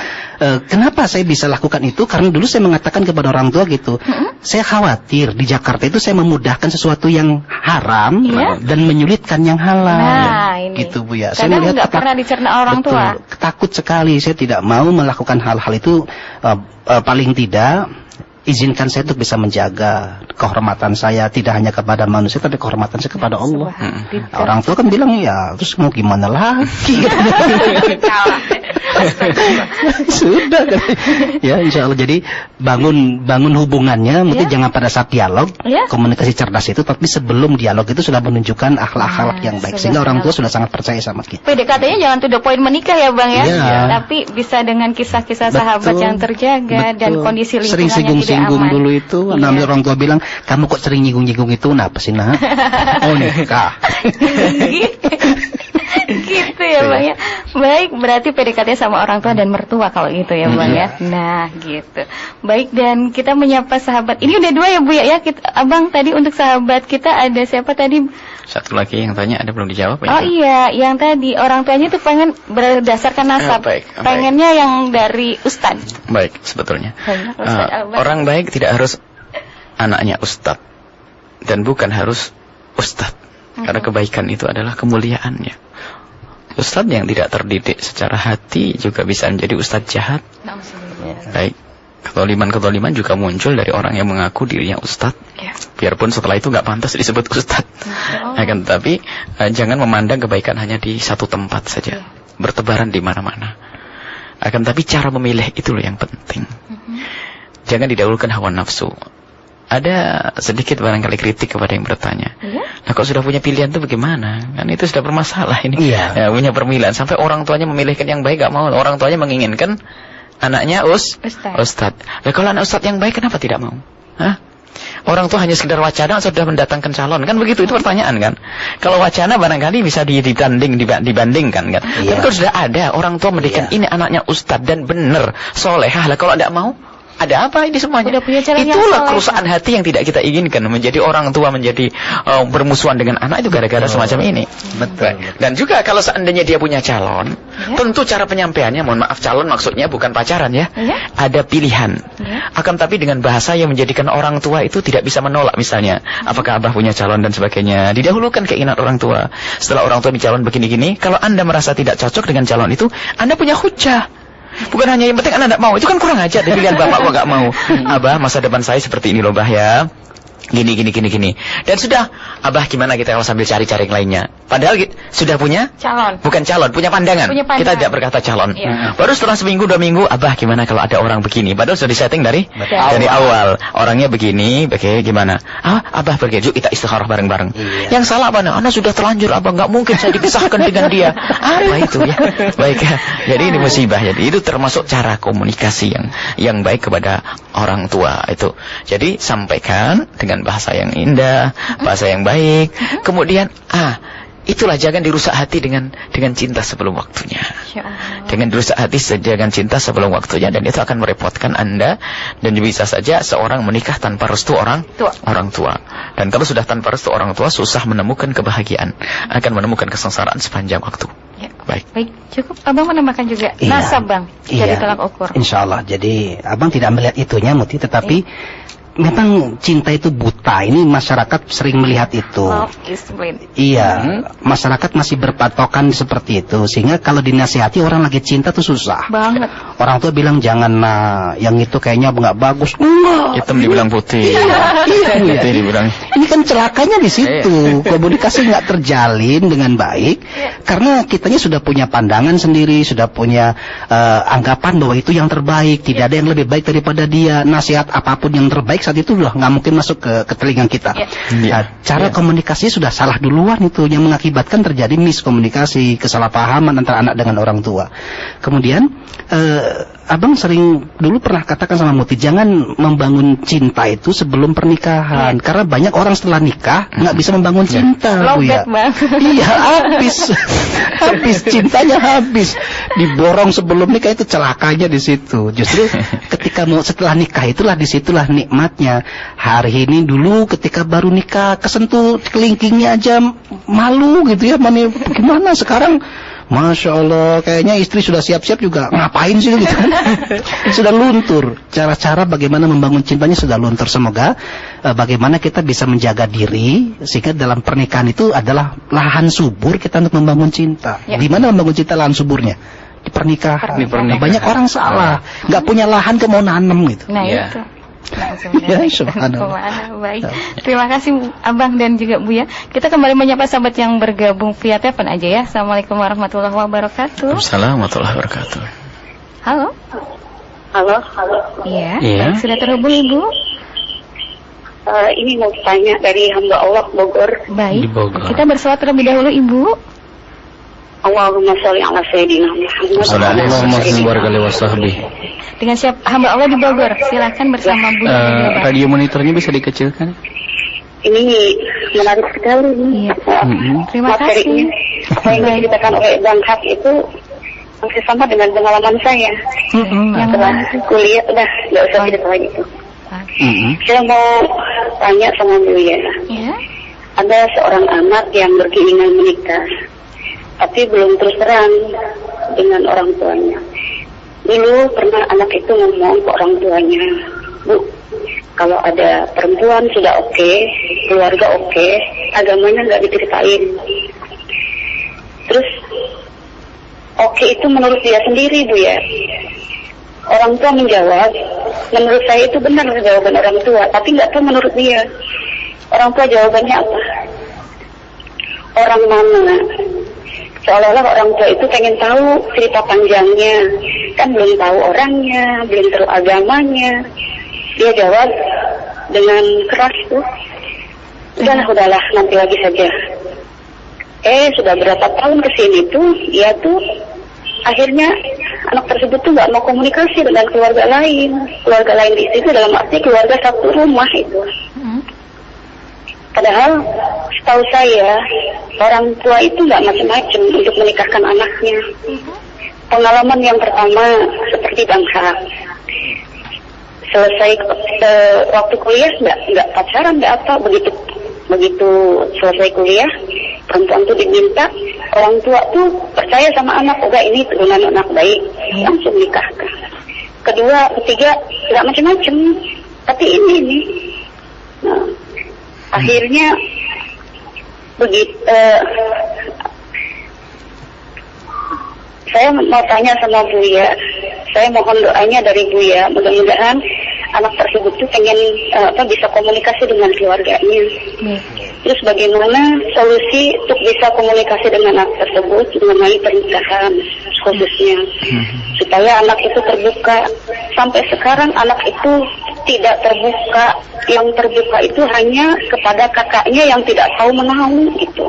kenapa saya bisa lakukan itu? Karena dulu saya mengatakan kepada orang tua gitu, saya khawatir di Jakarta itu saya memudahkan sesuatu yang haram dan menyulitkan yang halal. Gitu, Bu ya. Kadang nggak pernah dicerna orang tua. Takut sekali, saya tidak mau melakukan hal-hal itu. Paling tidak izinkan saya untuk bisa menjaga kehormatan saya tidak hanya kepada manusia tapi kehormatan saya kepada Allah. Orang tua kan bilang ya terus mau gimana lagi? Sudah kan? Ya insya Allah. Jadi bangun hubungannya mungkin jangan pada saat dialog komunikasi cerdas itu, tapi sebelum dialog itu sudah menunjukkan akhlak-akhlak yang baik sehingga orang tua sudah sangat percaya sama kita. PDKT-nya jangan to the point menikah ya Bang ya, tapi bisa dengan kisah-kisah sahabat yang terjaga dan kondisi lingkungan yang tidak aman. Dulu itu, namanya orang tua bilang, kamu kok sering nyinggung-nyinggung itu, kenapa sih nak? Oh nikah. Gitu ya Bang ya. Baik, berarti PDKT sama orang tua dan mertua kalau gitu ya Bang ya. Nah gitu. Baik, dan kita menyapa sahabat. Ini udah 2 ya Bu ya. Abang tadi untuk sahabat kita ada siapa tadi? Satu lagi yang tanya ada belum dijawab ya? Oh iya, yang tadi orang tuanya tuh pengen berdasarkan nasab. Pengennya yang dari Ustadz. Baik, sebetulnya. Orang baik tidak harus anaknya Ustadz dan bukan harus Ustadz. Karena kebaikan itu adalah kemuliaannya. Ustadz yang tidak terdidik secara hati juga bisa menjadi ustadz jahat. Baik, ketoliman juga muncul dari orang yang mengaku dirinya ustadz. Biarpun setelah itu nggak pantas disebut ustadz. Akan tetapi jangan memandang kebaikan hanya di satu tempat saja, bertebaran di mana-mana. Akan tetapi cara memilih itu loh yang penting. Jangan didahulukan hawa nafsu. Ada sedikit barangkali kritik kepada yang bertanya. Nah, kok sudah punya pilihan itu bagaimana? Kan itu sudah bermasalah ini. Ya, punya pemilihan. Sampai orang tuanya memilihkan yang baik, gak mau. Orang tuanya menginginkan anaknya ustadz. Nah, kalau anak ustadz yang baik, kenapa tidak mau? Hah? Orang tua hanya sekedar wacana sudah mendatangkan calon. Kan begitu, itu pertanyaan kan. Kalau wacana barangkali bisa dibandingkan kan. Tapi kalau sudah ada, orang tua mendidik ini anaknya ustadz dan benar, solehah. Lah kalau tidak mau, ada apa ini semuanya? Itulah kerusakan hati yang tidak kita inginkan. Menjadi orang tua menjadi bermusuhan dengan anak itu gara-gara semacam ini. Betul. Dan juga kalau seandainya dia punya calon, tentu cara penyampaiannya, mohon maaf, calon maksudnya bukan pacaran ya. Ada pilihan. Akan tapi dengan bahasa yang menjadikan orang tua itu tidak bisa menolak misalnya. Apakah abah punya calon dan sebagainya. Didahulukan keinginan orang tua. Setelah orang tua calon begini-gini, kalau Anda merasa tidak cocok dengan calon itu, Anda punya hujah. Bukan hanya yang penting Anda tidak mau, itu kan kurang ajar. Pilihan bapak kok nggak mau. Abah, masa depan saya seperti ini loh bah ya. Gini. Dan sudah, abah gimana kita kalau sambil cari-cari yang lainnya. Padahal sudah punya calon. Bukan calon, punya pandangan. Kita tidak berkata calon. Baru setelah seminggu 2 minggu, abah gimana kalau ada orang begini. Padahal sudah disetting dari awal. Orangnya begini, gimana? Abah pergi, yuk kita istikharah bareng-bareng. Yang salah apa? Anda sudah terlanjur, abah nggak mungkin saya dipisahkan dengan dia. Apa itu ya? Baik ya. Jadi ini musibah. Jadi itu termasuk cara komunikasi yang baik kepada orang tua itu. Jadi sampaikan dengan bahasa yang indah, bahasa yang baik. Kemudian itulah, jangan dirusak hati dengan cinta sebelum waktunya. Dengan dirusak hati dengan cinta sebelum waktunya, dan itu akan merepotkan Anda, dan bisa saja seorang menikah tanpa restu orang tua. Dan kalau sudah tanpa restu orang tua, susah menemukan kebahagiaan, akan menemukan kesengsaraan sepanjang waktu. Ya. Baik, cukup. Abang menambahkan juga nasab, Bang, jadi tolak ukur. Insya Allah. Jadi abang tidak melihat itunya, Muti, tetapi memang cinta itu buta. Ini masyarakat sering melihat itu. Love is blind. Iya, masyarakat masih berpatokan seperti itu, sehingga kalau dinasihati orang lagi cinta tuh susah banget. Orang tua bilang jangan, yang itu kayaknya nggak bagus. Enggak. hitam dibilang putih. Iya. Dibilang. Ini kan celakanya di situ. Komunikasi nggak terjalin dengan baik karena kitanya sudah punya pandangan sendiri, sudah punya anggapan bahwa itu yang terbaik. Tidak ada yang lebih baik daripada dia. Nasihat apapun yang terbaik saat itu udah nggak mungkin masuk ke telinga kita. Nah, cara komunikasi sudah salah duluan, itu yang mengakibatkan terjadi miskomunikasi, kesalahpahaman antara anak dengan orang tua. Kemudian abang sering dulu pernah katakan sama Muti, jangan membangun cinta itu sebelum pernikahan, karena banyak orang setelah nikah nggak bisa membangun cinta, Bu ya. Iya, habis cintanya habis, diborong sebelum nikah. Itu celakanya di situ. Justru ketika mau setelah nikah itulah disitulah nikmatnya. Hari ini dulu ketika baru nikah kesentuh kelingkingnya aja malu gitu ya, gimana sekarang? Masya Allah, kayaknya istri sudah siap-siap juga ngapain sih gitu kan. Sudah luntur. Cara-cara bagaimana membangun cintanya sudah luntur. Semoga bagaimana kita bisa menjaga diri sehingga dalam pernikahan itu adalah lahan subur kita untuk membangun cinta. Di mana membangun cinta lahan suburnya? Di pernikahan. Nah, banyak orang salah, nggak punya lahan ke mau nanam gitu. Nah itu. Ya, subhanallah. Baik. Terima kasih Abang dan juga Bu ya. Kita kembali menyapa sahabat yang bergabung via telepon aja ya. Assalamualaikum warahmatullahi wabarakatuh. Assalamualaikum warahmatullahi wabarakatuh. Halo. Iya. Baik, sudah terhubung Ibu. Ini mau tanya dari hamba Allah Bogor. Baik. Kita berselawat terlebih dahulu Ibu. Allahumma sholli ala sayyidina Muhammad. Allahumma sholli wa sahbihi. Dengan siapa hamba Allah di Bogor? Silakan bersama Bu. Radio monitornya bisa dikecilkan? Ini menarik sekali. Iya. Terima kasih. Apa yang diceritakan oleh Bang Hak itu masih sama dengan pengalaman saya. Yang setelah kuliah udah nggak usah cerita lagi itu. Saya mau tanya sama Bu ya. Ada seorang anak yang berkeinginan menikah, tapi belum terus terang dengan orang tuanya. Dulu pernah anak itu ngomong ke orang tuanya, Bu, kalau ada perempuan sudah oke, keluarga oke, agamanya nggak diceritain. Terus oke itu menurut dia sendiri, Bu ya. Orang tua menjawab, menurut saya itu benar jawaban orang tua, tapi nggak tahu menurut dia. Orang tua jawabannya apa? Orang mana? Seolah-olah orang tua itu pengen tahu cerita panjangnya, kan belum tahu orangnya, belum tahu agamanya. Dia jawab dengan keras tuh, udahlah, nanti lagi saja. Sudah berapa tahun kesini tuh, dia tuh akhirnya anak tersebut tuh nggak mau komunikasi dengan keluarga lain di situ, dalam arti keluarga satu rumah itu. Padahal setahu saya orang tua itu nggak macam-macam untuk menikahkan anaknya. Pengalaman yang pertama seperti Bang Hak, selesai waktu kuliah nggak pacaran, nggak apa, begitu selesai kuliah perempuan tuh diminta, orang tua tuh percaya sama anak, enggak ini turunan anak baik, langsung nikahkan. Kedua, ketiga nggak macam-macam, tapi ini. Nah, akhirnya begitu. Saya mau tanya sama Buya, saya mohon doanya dari Buya, mudah-mudahan anak tersebut tuh pengen bisa komunikasi dengan keluarganya. Terus bagaimana solusi untuk bisa komunikasi dengan anak tersebut mengenai pernikahan khususnya, supaya anak itu terbuka. Sampai sekarang anak itu tidak terbuka, yang terbuka itu hanya kepada kakaknya yang tidak tahu menahu gitu.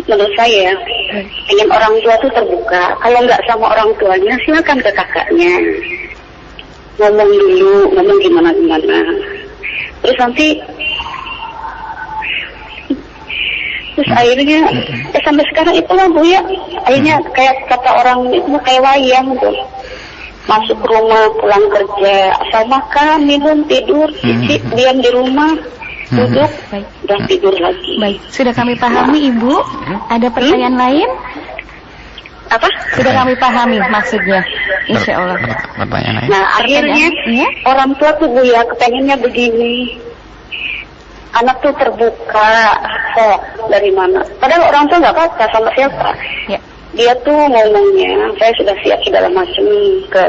Menurut saya, ingin orang tua itu terbuka. Kalau nggak sama orang tuanya, silakan ke kakaknya. Ngomong dulu, ngomong gimana. Terus nanti Terus akhirnya sampai sekarang itulah Bu ya, akhirnya kayak kata orang itu kayak wayang tuh. Masuk rumah, pulang kerja, asal makan, minum, tidur, diam di rumah, duduk, dan tidur lagi. Baik, sudah kami pahami Ibu. Ada pertanyaan lain? Apa? Sudah kami pahami maksudnya, insya Allah. Pertanyaan lain. Nah akhirnya orang tua tuh Bu ya kepengennya begini. Anak tuh terbuka, dari mana? Padahal orang tua nggak apa-apa sama siapa. Ya. Dia tuh ngomongnya, saya sudah siap segala macam ke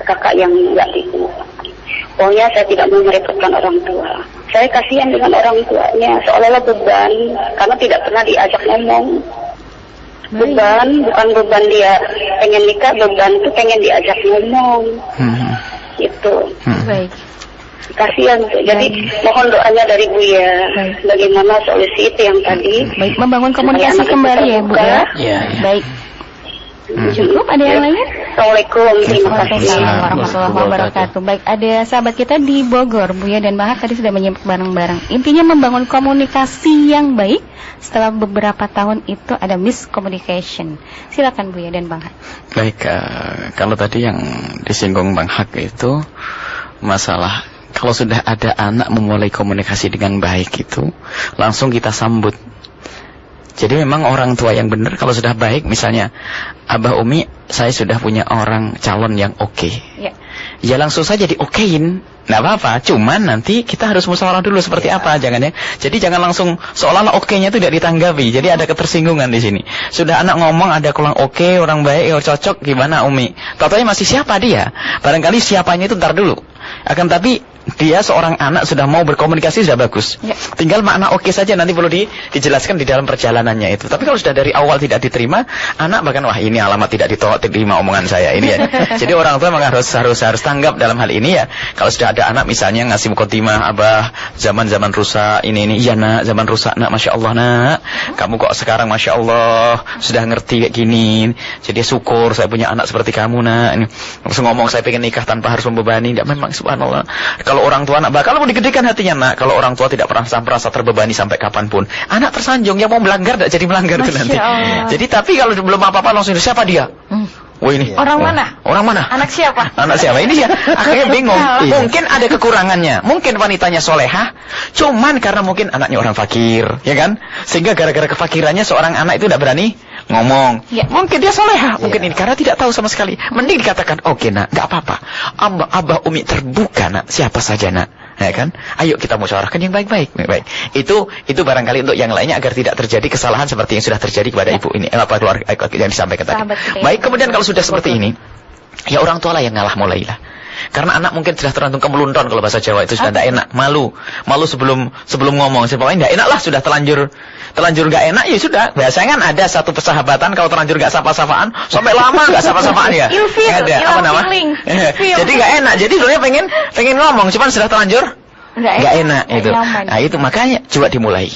kakak yang nggak itu. Pokoknya saya tidak mau merepotkan orang tua. Saya kasihan dengan orang tuanya, seolah-olah beban, karena tidak pernah diajak ngomong. Beban, bukan beban dia pengen nikah, beban tuh pengen diajak ngomong. Gitu. Baik. Kasihan tuh. Jadi mohon doanya dari Bu ya. Bagaimana solusi itu yang tadi. Baik, membangun komunikasi kembali ya Bu ya. Iya. Baik. Cukup, ada yang lain? Assalamualaikum, terima kasih. Assalamualaikum warahmatullahi wabarakatuh. Baik, ada sahabat kita di Bogor, Buya dan Bahar tadi sudah menyimak bareng-bareng. Intinya membangun komunikasi yang baik setelah beberapa tahun itu ada miscommunication. Silakan Buya dan Bang Hak. Baik, kalau tadi yang disinggung Bang Hak itu masalah kalau sudah ada anak memulai komunikasi dengan baik itu langsung kita sambut. Jadi memang orang tua yang benar kalau sudah baik, misalnya Abah Umi, saya sudah punya orang calon yang oke. Ya langsung saja diokein, nggak apa-apa. Cuman nanti kita harus musyawarah dulu seperti apa, jangan ya. Jadi jangan langsung seolah-olah oke-nya itu tidak ditanggapi. Jadi ada ketersinggungan di sini. Sudah anak ngomong ada kurang oke, orang baik, cocok, gimana Umi? Totalnya masih siapa dia? Barangkali siapanya itu ntar dulu. Akan tapi dia seorang anak sudah mau berkomunikasi sudah bagus. Tinggal makna oke saja nanti perlu dijelaskan di dalam perjalanannya itu. Tapi kalau sudah dari awal tidak diterima, anak bahkan wah ini alamat tidak diterima omongan saya ini ya. Jadi orang tua memang harus tanggap dalam hal ini ya. Kalau sudah ada anak misalnya ngasih mukotimah, Abah zaman rusak ini iya nak, zaman rusak nak, masya Allah nak. Kamu kok sekarang masya Allah sudah ngerti kayak gini. Jadi syukur saya punya anak seperti kamu nak. Ini langsung ngomong saya pengen nikah tanpa harus membebani. Tidak, memang subhanallah. Kalau orang tua anak bakal mau digedekan hatinya nak. Kalau orang tua tidak pernah merasa terbebani sampai kapanpun, anak tersanjung, yang mau melanggar tidak jadi melanggar itu nanti. Jadi tapi kalau belum apa-apa langsung siapa dia? Wah ini orang mana? Orang mana? Anak siapa? Anak siapa? Ini ya akhirnya bingung. Mungkin ada kekurangannya. Mungkin wanitanya solehah, cuman karena mungkin anaknya orang fakir, ya kan? Sehingga gara-gara kefakirannya seorang anak itu tidak berani ngomong. Mungkin dia solehah, mungkin ini karena tidak tahu sama sekali. Mending dikatakan, oke nak, nggak apa-apa. Abah Umi terbuka nak, siapa saja nak, ya kan? Ayo kita musyawarahkan yang baik-baik. Itu barangkali untuk yang lainnya agar tidak terjadi kesalahan seperti yang sudah terjadi kepada ibu ini, keluarga yang disampaikan tadi. Baik, kemudian kalau sudah seperti ini, ya orang tua lah yang ngalah mulailah. Karena anak mungkin sudah terlantung kemelunton kalau bahasa Jawa itu sudah tidak enak, malu sebelum ngomong. Pokoknya tidak enak lah, sudah terlanjur nggak enak ya sudah. Biasanya kan ada satu persahabatan kalau terlanjur nggak sapa-sapaan sampai lama nggak sapa-sapaan ya. Ada apa nama? Jadi nggak enak. Jadi sebenarnya pengen ngomong, cuman sudah terlanjur nggak enak itu. Nah itu makanya coba dimulai.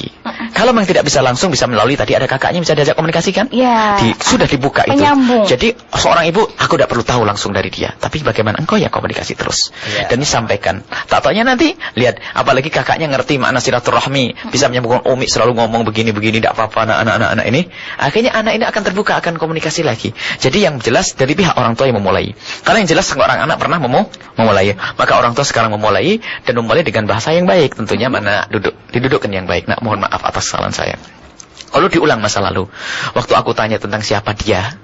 Kalau memang tidak bisa langsung, bisa melalui tadi ada kakaknya bisa diajak komunikasi kan? Sudah dibuka itu. Jadi seorang ibu, aku tidak perlu tahu langsung dari dia, tapi bagaimana engkau ya komunikasi terus. Dan disampaikan. Tak taunya nanti lihat, apalagi kakaknya ngerti makna silaturahmi, bisa menyambungkan Umi selalu ngomong begini-begini, tidak apa-apa anak-anak ini. Akhirnya anak ini akan terbuka, akan komunikasi lagi. Jadi yang jelas dari pihak orang tua yang memulai. Karena yang jelas seorang anak pernah memulai, maka orang tua sekarang memulai dan memulai dengan bahasa yang baik, tentunya mana didudukkan yang baik. Nah, mohon maaf atas kesalahan saya. Kalau diulang masa lalu, waktu aku tanya tentang siapa dia,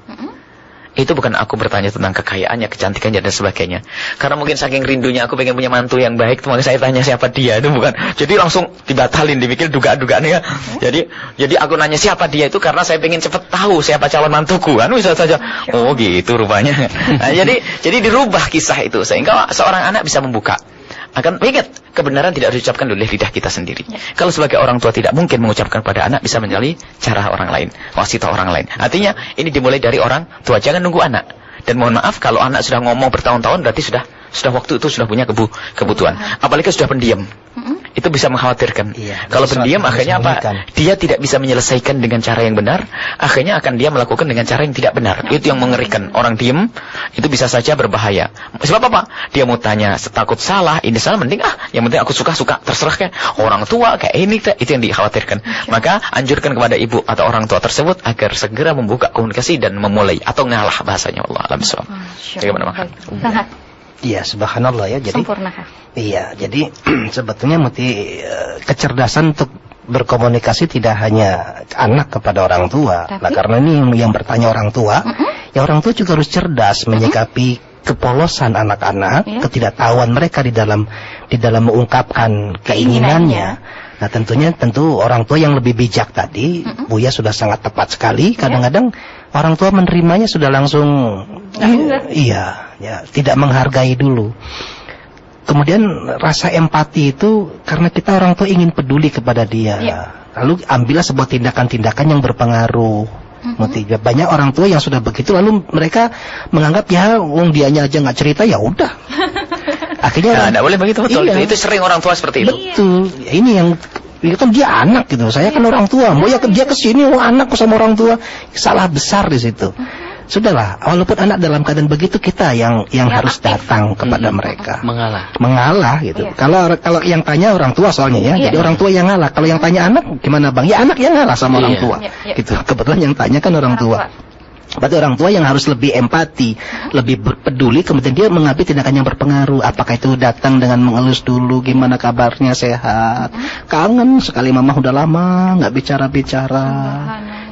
itu bukan aku bertanya tentang kekayaannya, kecantikannya dan sebagainya. Karena mungkin saking rindunya aku pengen punya mantu yang baik, makanya saya tanya siapa dia, itu bukan. Jadi langsung dibatalin, dipikir dugaan-dugaan ya. Jadi aku nanya siapa dia itu karena saya pengen cepet tahu siapa calon mantuku kan, bisa saja. Oh gitu rupanya. Nah, jadi dirubah kisah itu sehingga seorang anak bisa membuka. Akan ingat, kebenaran tidak diucapkan oleh lidah kita sendiri. Kalau sebagai orang tua tidak mungkin mengucapkan pada anak, bisa menyalahi cara orang lain, wasita orang lain. Artinya ini dimulai dari orang tua, jangan nunggu anak. Dan mohon maaf kalau anak sudah ngomong bertahun-tahun berarti sudah Sudah waktu itu sudah punya kebutuhan. Apalagi sudah pendiam. Itu bisa mengkhawatirkan. Kalau pendiam akhirnya apa? Dia tidak bisa menyelesaikan dengan cara yang benar, akhirnya akan dia melakukan dengan cara yang tidak benar. Itu yang mengerikan. Orang diam itu bisa saja berbahaya. Sebab apa? Dia mau tanya, takut salah, ini salah, mending yang penting aku suka-suka, terserah kayak orang tua kayak ini, itu yang dikhawatirkan. Maka anjurkan kepada ibu atau orang tua tersebut agar segera membuka komunikasi dan memulai atau ngalah bahasanya. Allah alam bisawab. Bagaimana Maka? Iya, subhanallah ya. Jadi sempurna. Iya, jadi sebetulnya kecerdasan untuk berkomunikasi tidak hanya anak kepada orang tua. Nah, karena ini yang bertanya orang tua, ya orang tua juga harus cerdas menyikapi kepolosan anak-anak, ketidaktahuan mereka di dalam mengungkapkan keinginannya. Nah, tentu orang tua yang lebih bijak tadi, Buya sudah sangat tepat sekali. Kadang-kadang orang tua menerimanya sudah langsung, tidak menghargai dulu. Kemudian rasa empati itu karena kita orang tua ingin peduli kepada dia. Lalu ambillah sebuah tindakan-tindakan yang berpengaruh. Banyak orang tua yang sudah begitu, lalu mereka menganggap dianya aja nggak cerita, ya udah. Akhirnya tidak boleh begitu, betul. Itu sering orang tua seperti itu. Betul. Ini yang kan dia anak gitu. Saya kan orang tua. Mau dia kesini, anak sama orang tua, salah besar di situ. Sudahlah, walaupun anak dalam keadaan begitu, kita yang harus datang kepada mereka. Mengalah gitu. Kalau yang tanya orang tua soalnya ya. Jadi orang tua yang ngalah. Kalau yang tanya anak, gimana Bang? Ya anak yang ngalah sama orang tua. Gitu. Kebetulan yang tanya kan orang tua. Berarti orang tua yang harus lebih empati, lebih peduli, kemudian dia mengambil tindakan yang berpengaruh. Apakah itu datang dengan mengelus dulu, gimana kabarnya, sehat, kangen sekali mama udah lama nggak bicara-bicara.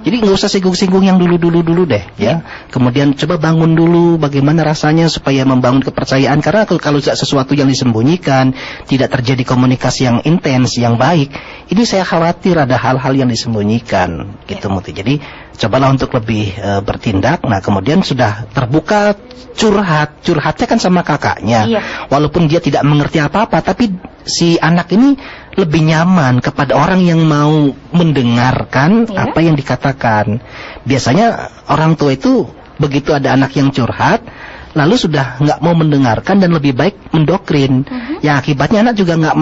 Jadi nggak usah singgung-singgung yang dulu deh, ya. Kemudian coba bangun dulu, bagaimana rasanya supaya membangun kepercayaan. Karena kalau sesuatu yang disembunyikan, tidak terjadi komunikasi yang intens, yang baik, ini saya khawatir ada hal-hal yang disembunyikan, gitu Muti. Jadi cobalah untuk lebih bertindak. Nah, kemudian sudah terbuka curhatnya kan sama kakaknya. Walaupun dia tidak mengerti apa-apa, tapi si anak ini lebih nyaman kepada orang yang mau mendengarkan apa yang dikatakan. Biasanya orang tua itu begitu ada anak yang curhat, lalu sudah nggak mau mendengarkan dan lebih baik mendoktrin. Ya akibatnya anak juga nggak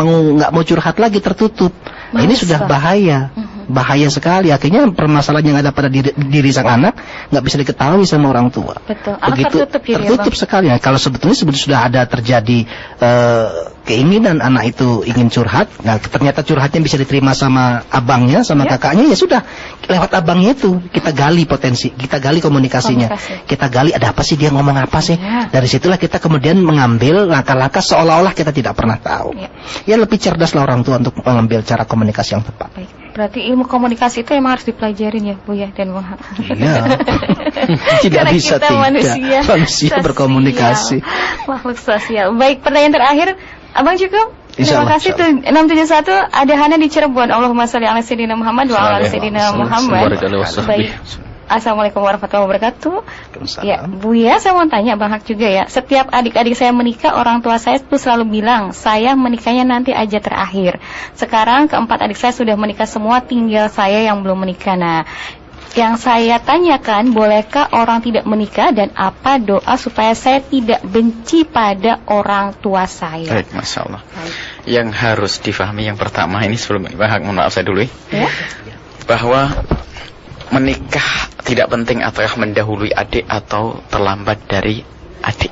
mau curhat lagi, tertutup. Nah, ini sudah bahaya sekali. Akhirnya permasalahan yang ada pada diri sang anak nggak bisa diketahui sama orang tua. Betul. Begitu tertutup sekali. Nah, kalau sebetulnya sudah ada terjadi keinginan anak itu ingin curhat, nah ternyata curhatnya bisa diterima sama abangnya, sama kakaknya, ya sudah lewat abangnya itu kita gali potensi, kita gali komunikasinya, kita gali ada apa sih, dia ngomong apa sih. Dari situlah kita kemudian mengambil langkah-langkah seolah-olah kita tidak pernah tahu. Ya lebih cerdaslah orang tua untuk mengambil cara komunikasi yang tepat. Baik. Berarti ilmu komunikasi itu emang harus dipelajarin ya Bu ya dan Bang. Iya. Tidak bisa tidak. Manusia berkomunikasi. Makhluk sosial. Baik, pertanyaan terakhir, Abang cukup? Terima kasih tuh 671 ada Hana di Cirebon. Allahumma sholli ala sayyidina Muhammad wa ala sayyidina Muhammad. Baik. Assalamualaikum warahmatullahi wabarakatuh. Ya, Bu ya, saya mau tanya Bang Hak juga ya. Setiap adik-adik saya menikah, orang tua saya tuh selalu bilang, saya menikahnya nanti aja terakhir. Sekarang keempat adik saya sudah menikah semua, tinggal saya yang belum menikah. Nah, yang saya tanyakan, bolehkah orang tidak menikah dan apa doa supaya saya tidak benci pada orang tua saya? Baik, Masya Allah. Yang harus difahami yang pertama ini sebelum Bang Hak, mohon maaf saya dulu ya. Bahwa menikah tidak penting apakah mendahului adik atau terlambat dari adik.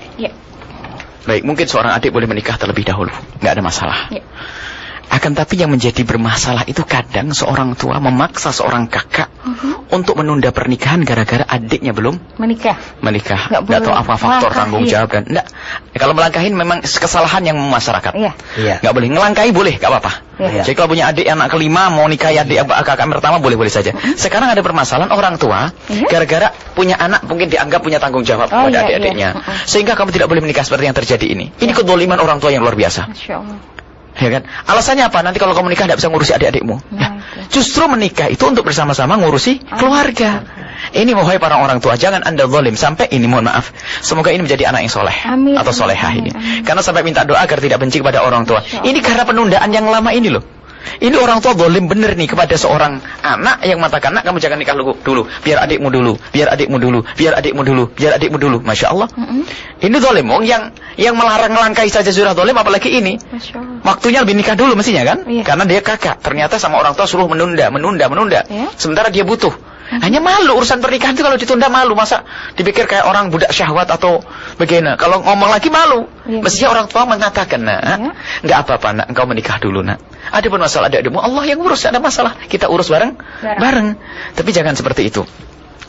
Baik, mungkin seorang adik boleh menikah terlebih dahulu, nggak ada masalah. Akan tapi yang menjadi bermasalah itu kadang seorang tua memaksa seorang kakak untuk menunda pernikahan gara-gara adiknya belum menikah. Nggak tahu apa faktor tanggung jawab dan enggak. Kalau melangkahin memang kesalahan yang masyarakat. Nggak boleh ngelangkahi, boleh, nggak apa-apa. Jadi kalau punya adik anak kelima mau nikahi adik kakak pertama boleh-boleh saja. Sekarang ada permasalahan orang tua gara-gara punya anak mungkin dianggap punya tanggung jawab kepada adik-adiknya. Sehingga kamu tidak boleh menikah seperti yang terjadi ini. Ini kedzaliman orang tua yang luar biasa. Ya kan? Alasannya apa? Nanti kalau kamu nikah tidak bisa ngurusi adik-adikmu. Justru menikah itu untuk bersama-sama ngurusi keluarga. Ini wahai para orang tua, jangan Anda zalim sampai ini, mohon maaf. Semoga ini menjadi anak yang soleh atau solehah ini. Karena sampai minta doa agar tidak benci kepada orang tua. Ini karena penundaan yang lama ini loh. Ini orang tua zalim bener nih kepada seorang anak yang mengatakan, nak kamu jangan nikah dulu, biar adikmu dulu, biar adikmu dulu, biar adikmu dulu, biar adikmu dulu. Masya Allah. Ini zalim. Yang melarang langkai saja sudah zalim, apalagi ini. Waktunya lebih nikah dulu mestinya kan? Karena dia kakak. Ternyata sama orang tua suruh menunda. Sementara dia butuh. Hanya malu urusan pernikahan itu kalau ditunda malu. Masa dipikir kayak orang budak syahwat atau bagaimana? Kalau ngomong lagi malu. Mestinya orang tua mengatakan, nak, nggak apa-apa nak, engkau menikah dulu nak. Ada pun masalah adikmu, Allah yang urus, ada masalah. Kita urus bareng. Tapi jangan seperti itu.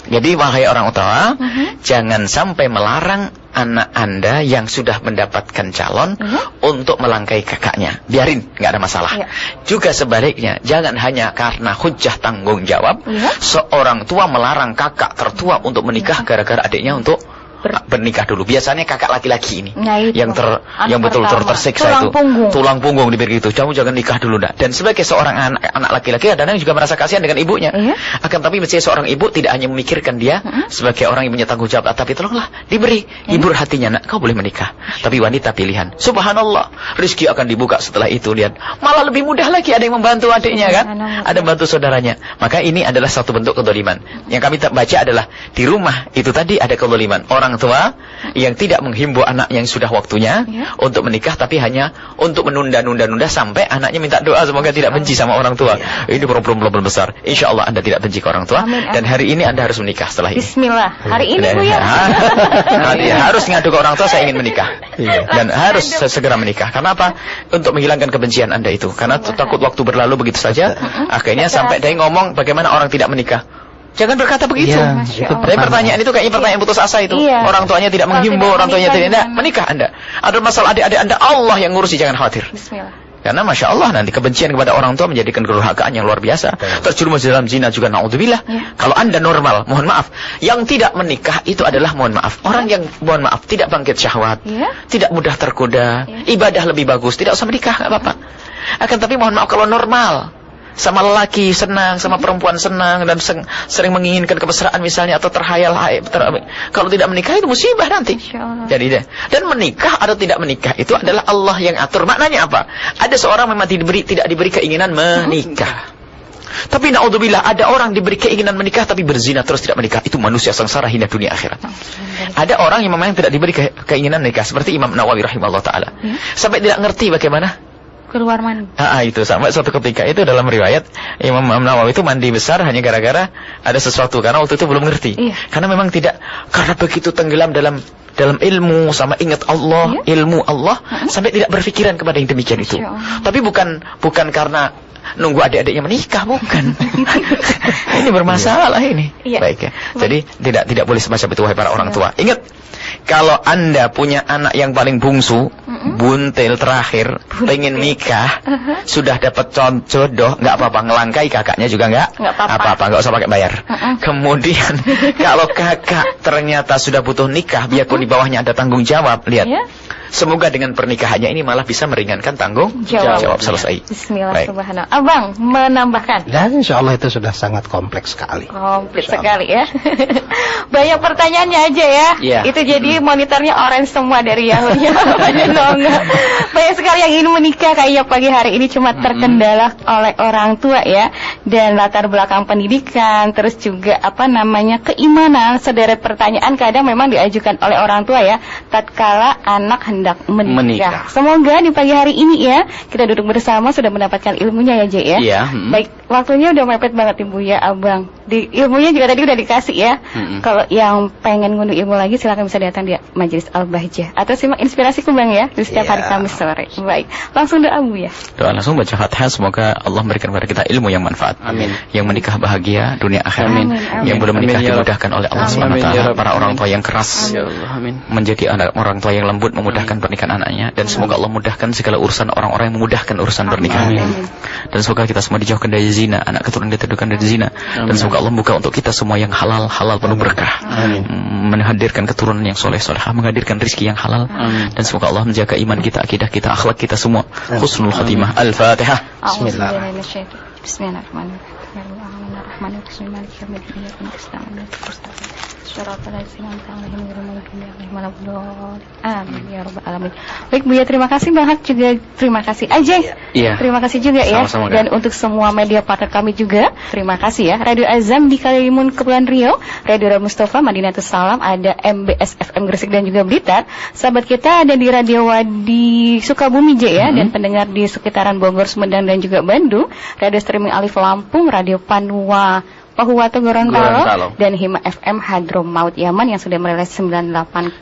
Jadi wahai orang tua, jangan sampai melarang anak Anda yang sudah mendapatkan calon untuk melangkai kakaknya. Biarin, nggak ada masalah. Juga sebaliknya, jangan hanya karena hujah tanggung jawab seorang tua melarang kakak tertua untuk menikah gara-gara adiknya untuk bernikah dulu. Biasanya kakak laki-laki ini yang betul-betul tersiksa tulang punggung diberi itu. Kamu jangan nikah dulu nak. Dan sebagai seorang anak laki-laki kadang-kadang juga merasa kasihan dengan ibunya. Akan tapi mestinya seorang ibu tidak hanya memikirkan dia sebagai orang yang punya tanggung jawab, tapi tolonglah diberi hibur hatinya, nak, kau boleh menikah. Tapi wanita pilihan. Subhanallah, rezeki akan dibuka setelah itu. Lihat, malah lebih mudah lagi, ada yang membantu adiknya kan, ada bantu saudaranya. Maka ini adalah satu bentuk kezaliman. Yang kami baca adalah di rumah itu tadi ada kezaliman. Orang tua yang tidak menghimbau anak yang sudah waktunya untuk menikah, tapi hanya untuk menunda sampai anaknya minta doa semoga tidak benci sama orang tua. Ini problem besar. Insya Allah Anda tidak benci ke orang tua. Dan hari ini Anda harus menikah setelah ini. Bismillah. Hari ini Bu ya. Harus ngadu ke orang tua, saya ingin menikah. Dan harus segera menikah. Karena apa? Untuk menghilangkan kebencian Anda itu. Karena takut waktu berlalu begitu saja. Akhirnya sampai dia ngomong bagaimana orang tidak menikah. Jangan berkata begitu. Tapi pertanyaan itu kayaknya pertanyaan putus asa itu. Orang tuanya tidak menghimbau, orang tuanya tidak menikah Anda. Ada masalah adik-adik Anda, Allah yang ngurusi, jangan khawatir. Bismillah. Karena Masya Allah nanti kebencian kepada orang tua menjadikan kedurhakaan yang luar biasa. Terjerumus dalam zina juga, na'udzubillah. Kalau Anda normal, mohon maaf. Yang tidak menikah itu adalah mohon maaf. Orang yang mohon maaf tidak bangkit syahwat, tidak mudah tergoda, ibadah lebih bagus, tidak usah menikah, nggak apa-apa. Akan tapi mohon maaf kalau normal, sama lelaki senang, sama perempuan senang, dan sering menginginkan kemesraan misalnya, atau terhayal kalau tidak menikah itu musibah nanti. Jadi dan menikah atau tidak menikah itu adalah Allah yang atur. Maknanya apa? Ada seorang memang tidak diberi keinginan menikah. Tapi na'udzubillah, ada orang diberi keinginan menikah tapi berzina terus tidak menikah. Itu manusia sengsara hina dunia akhirat. Ada orang yang memang tidak diberi keinginan menikah, seperti Imam Nawawi rahimahullah taala. Sampai tidak ngerti bagaimana keluar mandi. Itu sampai suatu ketika itu dalam riwayat Imam Nawawi itu mandi besar hanya gara-gara ada sesuatu, karena waktu itu belum ngerti. Karena memang karena begitu tenggelam dalam ilmu sama ingat Allah, ilmu Allah, sampai tidak berpikiran kepada yang demikian itu. Tapi bukan karena nunggu adik-adiknya menikah, bukan. Ini bermasalah ini. Baik ya. Jadi tidak boleh semacam itu wahai para orang tua. Ingat, kalau Anda punya anak yang paling bungsu, buntil terakhir, pengen nikah, sudah dapat jodoh, nggak apa-apa, ngelangkai kakaknya juga nggak apa-apa, nggak usah pakai bayar. Kemudian kalau kakak ternyata sudah butuh nikah, biarpun di bawahnya ada tanggung jawab, lihat. Semoga dengan pernikahannya ini malah bisa meringankan tanggung jawab. Selesai. Bismillah, subhanallah. Abang menambahkan. Dan insya Allah itu sudah sangat kompleks sekali. Kompleks sekali ya. Banyak pertanyaannya aja ya. Itu jadi monitornya orange semua dari Yahoo-nya. Banyak sekali yang ingin menikah kayaknya pagi hari ini, cuma terkendala oleh orang tua ya. Dan latar belakang pendidikan, terus juga keimanan. Sederet pertanyaan kadang memang diajukan oleh orang tua ya, tatkala anak hendak menikah. Semoga di pagi hari ini ya kita duduk bersama sudah mendapatkan ilmunya ya Jay ya. Baik, waktunya udah mepet banget Ibu ya Abang. Di ilmunya juga tadi udah dikasih ya. Kalau yang pengen ngunduh ilmu lagi silakan bisa datang di Majelis Al-Bahjah atau simak inspirasiku Bang ya di setiap hari Kamis sore. Baik, langsung doa Bu ya. Doa langsung baca Fatihah, semoga Allah memberikan kepada kita ilmu yang manfaat. Amin. Yang menikah bahagia dunia akhirat. Amin. Yang belum menikah dimudahkan oleh Allah Subhanahu wa taala. Para orang tua yang keras menjadi orang tua yang lembut memudahkan pernikahan anaknya, dan semoga Allah mudahkan segala urusan orang-orang yang memudahkan urusan pernikahan. Dan semoga kita semua dijauhkan dari zina, anak keturunan ditentukan dari zina. Dan semoga Allah buka untuk kita semua yang halal penuh berkah. Menghadirkan keturunan yang soleh-solehah, menghadirkan rezeki yang halal. Dan semoga Allah menjaga iman kita, akidah kita, akhlak kita semua. Husnul khatimah. Al-Fatihah. Bismillahirrahmanirrahim. Amin ya rabbal alamin. Baik Buya, terima kasih banget juga. Terima kasih Ajay. Iya. Terima kasih juga ya. Sama-sama, dan untuk semua media partner kami juga, terima kasih ya. Radio Azam di Kalimun Kepulauan Riau, Radio Rasul Mustafa Madinatus Salam, ada MBS FM Gresik dan juga Blitar. Sahabat kita ada di Radio Wadi Sukabumi J ya, dan pendengar di sekitaran Bogor, Sumedang dan juga Bandung, Radio Streaming Alif Lampung, Radio Panua Pahuwato Gorontalo, dan Hima FM Hadramaut Yaman yang sudah merilis 98,5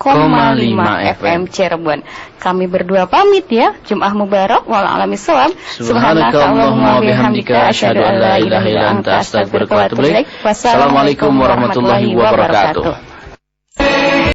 FM Cirebon. Kami berdua pamit ya. Jumat Mubarak wal alamin shawab. Subhanakallahumma bihamdika asyhadu an la ilaha illa anta astaghfiruka wa atubu ilaik. Wassalamualaikum warahmatullahi wabarakatuh.